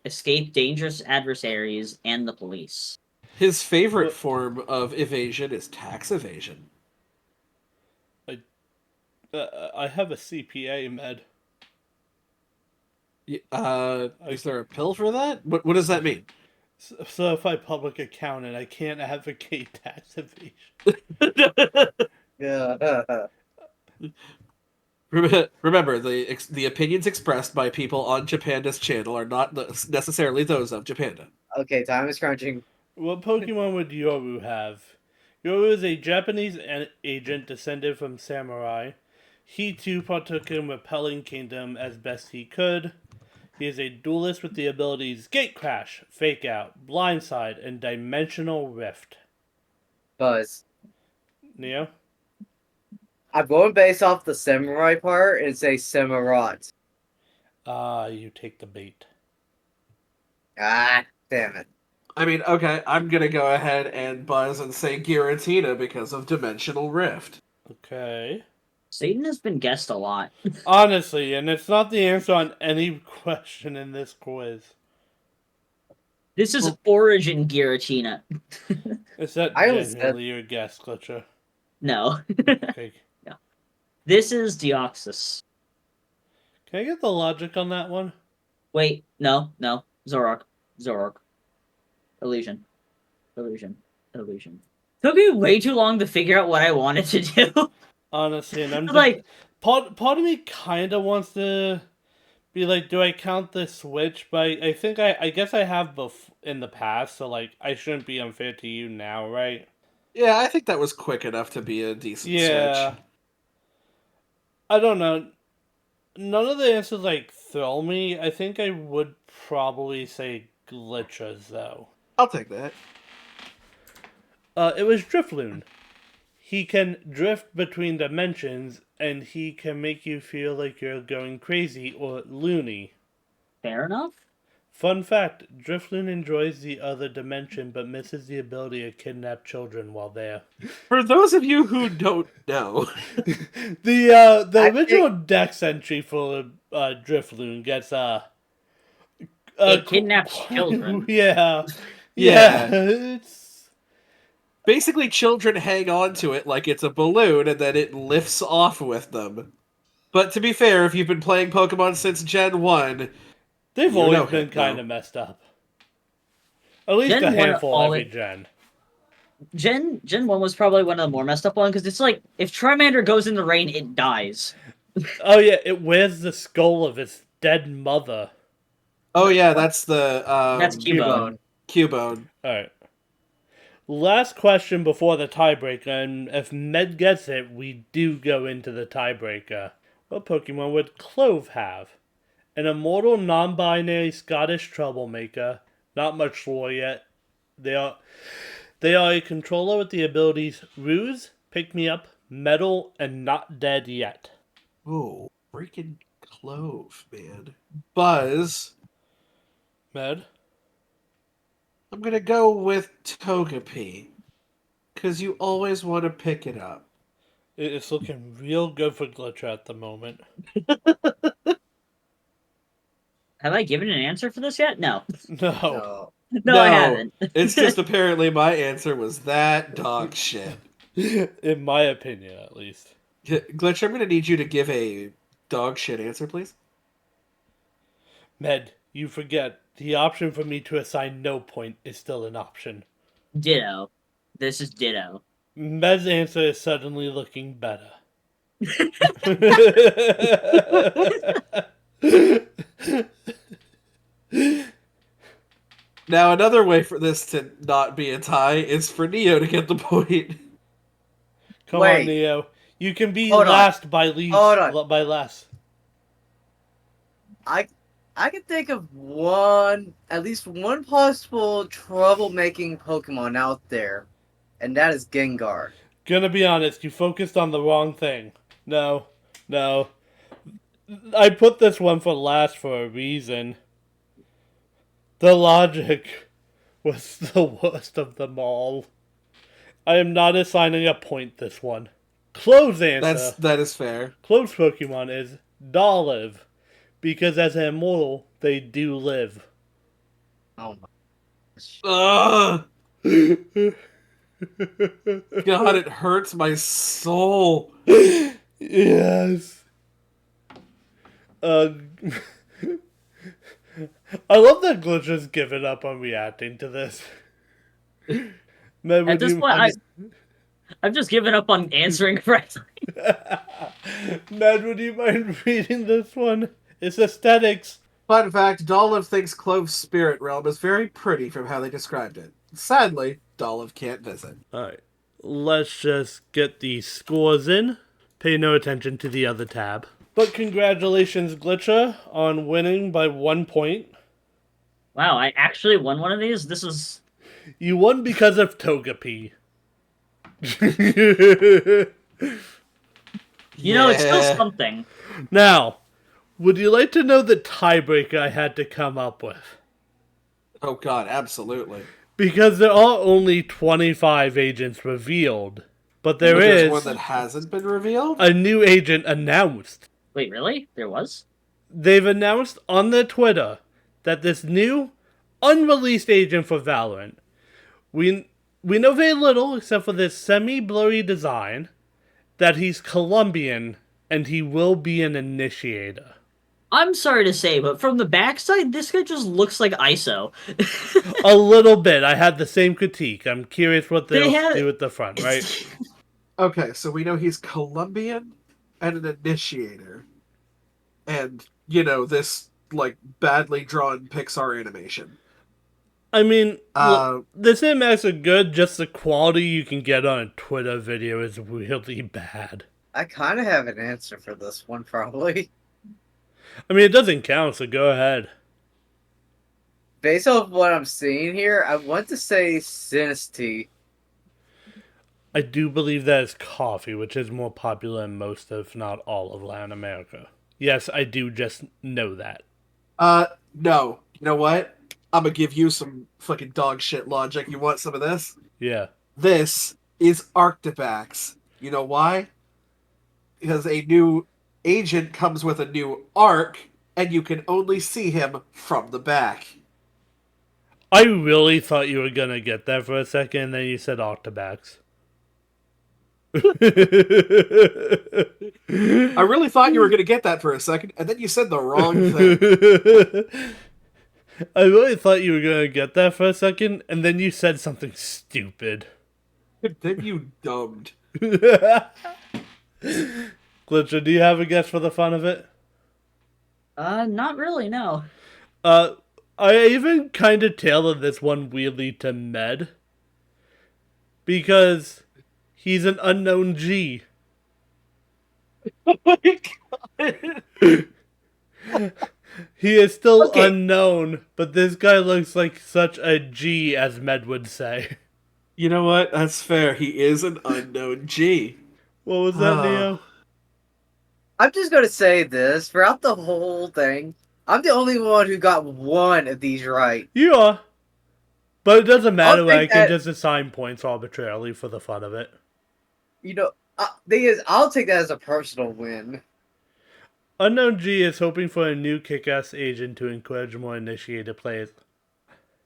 escape dangerous adversaries and the police. His favorite What? form of evasion is tax evasion. I have a CPA, Med. Is there a pill for that? What does that mean? So if I public accountant, I can't advocate tax evasion. Yeah. Remember, the opinions expressed by people on Japanda's channel are not necessarily those of Japanda. Okay, time is crunching. What Pokemon would Yoru have? Yoru is a Japanese agent descended from samurai. He too partook in repelling kingdom as best he could. He is a duelist with the abilities Gate Crash, Fake Out, Blindside, and Dimensional Rift. Buzz. Neo? I'm going based off the samurai part and say Samurott. You take the bait. Ah, damn it. I mean, okay, I'm gonna go ahead and buzz and say Giratina because of Dimensional Rift. Okay. Satan has been guessed a lot. Honestly, and it's not the answer on any question in this quiz. This is Origin Giratina. Is that I always genuinely your guess, Glitcher? No. Okay. No. This is Deoxys. Can I get the logic on that one? Wait, no. Zoroark. Illusion. Took me way too long to figure out what I wanted to do. Honestly, and I'm just, Like, part of me kind of wants to be like, do I count this switch? But I think I guess I have in the past, so like I shouldn't be unfair to you now, right? Yeah, I think that was quick enough to be a decent Yeah. switch. I don't know. None of the answers like thrill me. I think I would probably say Glitches though. I'll take that. It was Drifloon. He can drift between dimensions, and he can make you feel like you're going crazy or loony. fair enough. Fun fact, Drifloon enjoys the other dimension but misses the ability to kidnap children while there. For those of you who don't know, The I original Dex entry for Drifloon gets It kidnaps children. Yeah. Yeah. It's basically children hang on to it like it's a balloon and then it lifts off with them. But to be fair, if you've been playing Pokemon since Gen 1, they've You always know been him, kind though. of messed up. At least Gen a 1 handful every gen. Gen 1 was probably one of the more messed up ones because it's like if Charmander goes in the rain, it dies. Oh yeah, it wears the skull of its dead mother. oh yeah, that's the That's Cubone. Cubone. Alright. Last question before the tiebreaker, and if Med gets it, we do go into the tiebreaker. What Pokemon would Clove have? An immortal non-binary Scottish troublemaker. Not much lore yet. They are a controller with the abilities Ruse, Pick Me Up, Metal, and Not Dead Yet. Oh, freaking Clove, man. Buzz. Med? I'm gonna go with Togepi. Because you always want to pick it up. It's looking real good for Glitcher at the moment. Have I given an answer for this yet? No. No. No, I haven't. It's just apparently my answer was that dog shit. In my opinion, at least. Glitch, I'm gonna need you to give a dog shit answer, please. Med, you forget, the option for me to assign no point is still an option. Ditto. This is Ditto. Med's answer is suddenly looking better. Now, another way for this to not be a tie is for Neo to get the point. Come Wait. on, Neo. You can be Hold on. last by least Hold on. by less. I can think of at least one possible troublemaking Pokemon out there. and that is Gengar. Gonna be honest, you focused on the wrong thing. No. I put this one for last for a reason. The logic was the worst of them all. I am not assigning a point this one. Close answer. That is fair. Close Pokemon is Dolliv. Because as an immortal, they do live. Oh my. Ugh. God, it hurts my soul. Yes. I love that Glitch has given up on reacting to this. At this point, I've just given up on answering correctly. Ned, would you mind reading this one? It's aesthetics. Fun fact, Dolliv thinks Clove's spirit realm is very pretty from how they described it. Sadly, Dolliv can't visit. Alright, let's just get the scores in. Pay no attention to the other tab. But congratulations, Glitcher, on winning by 1 point. Wow, I actually won one of these? This is... You won because of Togepi. You know, it's still something. Now, would you like to know the tiebreaker I had to come up with? Oh god, absolutely. Because there are only 25 agents revealed. But There's is one that hasn't been revealed? a new agent announced. Wait, really? There was? They've announced on their Twitter that this new, unreleased agent for Valorant, we know very little except for this semi-blurry design, that he's Colombian and he will be an initiator. I'm sorry to say, but from the backside, this guy just looks like ISO. A little bit. I had the same critique. I'm curious what they'll do at the front, right? Okay, so we know he's Colombian and an initiator. And, you know, this, like, badly drawn Pixar animation. I mean, look, the cinematics are good, just the quality you can get on a Twitter video is really bad. I kind of have an answer for this one, probably. I mean, it doesn't count, so go ahead. Based off what I'm seeing here, I want to say Sinistea. I do believe that is coffee, which is more popular in most, if not all, of Latin America. Yes, I do just know that. No. You know what? I'm gonna give you some fucking dog shit logic. You want some of this? Yeah. This is Arctibax. You know why? Because a new agent comes with a new arc, and you can only see him from the back. I really thought you were gonna get that for a second, and then you said Octobax. I really thought you were gonna get that for a second, and then you said the wrong thing. I really thought you were gonna get that for a second, and then you said something stupid. Then you dumbed. Glitcher, do you have a guess for the fun of it? Not really, no. I even kind of tailored this one weirdly to Med. Because he's an unknown G. Oh my god. He is still Okay. unknown, but this guy looks like such a G, as Med would say. You know what? That's fair. He is an unknown G. What was that, Neo? I'm just going to say this. Throughout the whole thing, I'm the only one who got one of these right. You are. But it doesn't matter, think I can that- just assign points arbitrarily for the fun of it. You know, thing is, I'll take that as a personal win. Unknown G is hoping for a new kick-ass agent to encourage more initiated players.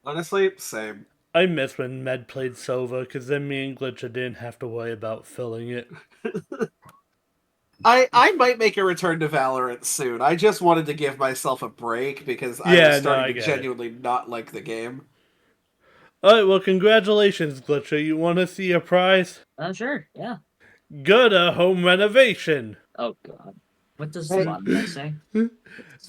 Honestly, same. I miss when Med played Sova, because then me and Glitcher didn't have to worry about filling it. I might make a return to Valorant soon. I just wanted to give myself a break because I Yeah, was no, starting I to get it. genuinely not like the game. Alright, well, congratulations, Glitcher. You want to see a prize? Sure, yeah. Go to home renovation. Oh, God. What does the bottom say?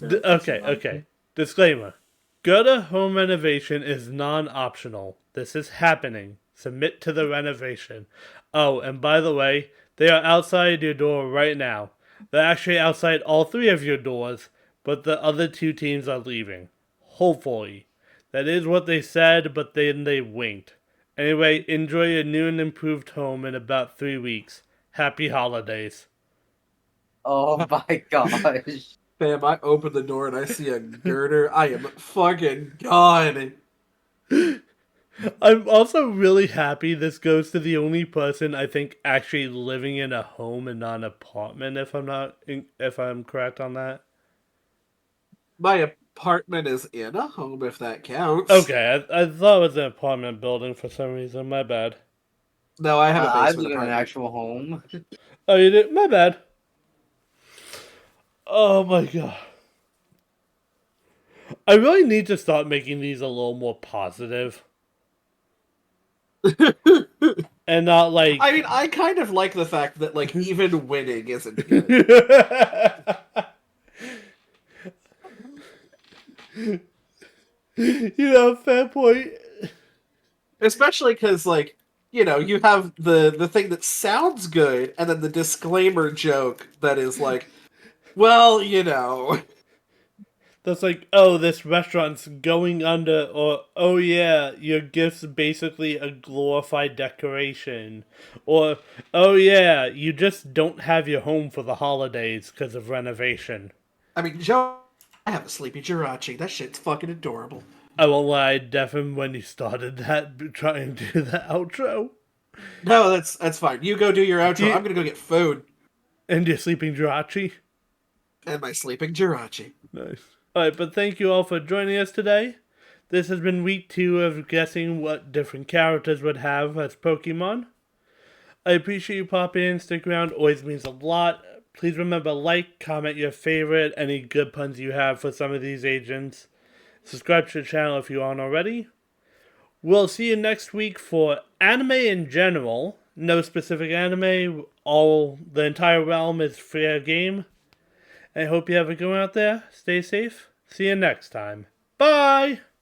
Okay. Disclaimer. Go to home renovation is non-optional. This is happening. Submit to the renovation. Oh, and by the way, they are outside your door right now. They're actually outside all three of your doors, but the other two teams are leaving. Hopefully. That is what they said, but then they winked. Anyway, enjoy your new and improved home in about 3 weeks. Happy holidays. Oh my gosh. Bam, I open the door and I see a girder. I am fucking gone. I'm also really happy this goes to the only person I think actually living in a home and not an apartment. If I'm correct on that. My apartment is in a home, if that counts. Okay, I thought it was an apartment building for some reason. My bad. No, I have a I basement live in an apartment. actual home. Oh, you did? My bad. Oh my god. I really need to start making these a little more positive. And not like. I mean, I kind of like the fact that, like, even winning isn't good. Fair point. Especially because, like, you have the thing that sounds good, and then the disclaimer joke that is like, well, That's like, oh, this restaurant's going under, or oh yeah, your gift's basically a glorified decoration, or oh yeah, you just don't have your home for the holidays because of renovation. I mean, Joe, I have a sleepy Jirachi. That shit's fucking adorable. I won't lie, Devin, when you started that, trying to do the outro, No, that's fine. You go do your outro. I'm gonna go get food and you're sleeping Jirachi. and my sleeping Jirachi. Nice. Alright, but thank you all for joining us today. This has been week 2 of guessing what different characters would have as Pokemon. I appreciate you popping in, stick around, always means a lot. Please remember, like, comment your favorite, any good puns you have for some of these agents. Subscribe to the channel if you aren't already. We'll see you next week for anime in general. No specific anime, the entire realm is fair game. I hope you have a good one out there. Stay safe. See you next time. Bye!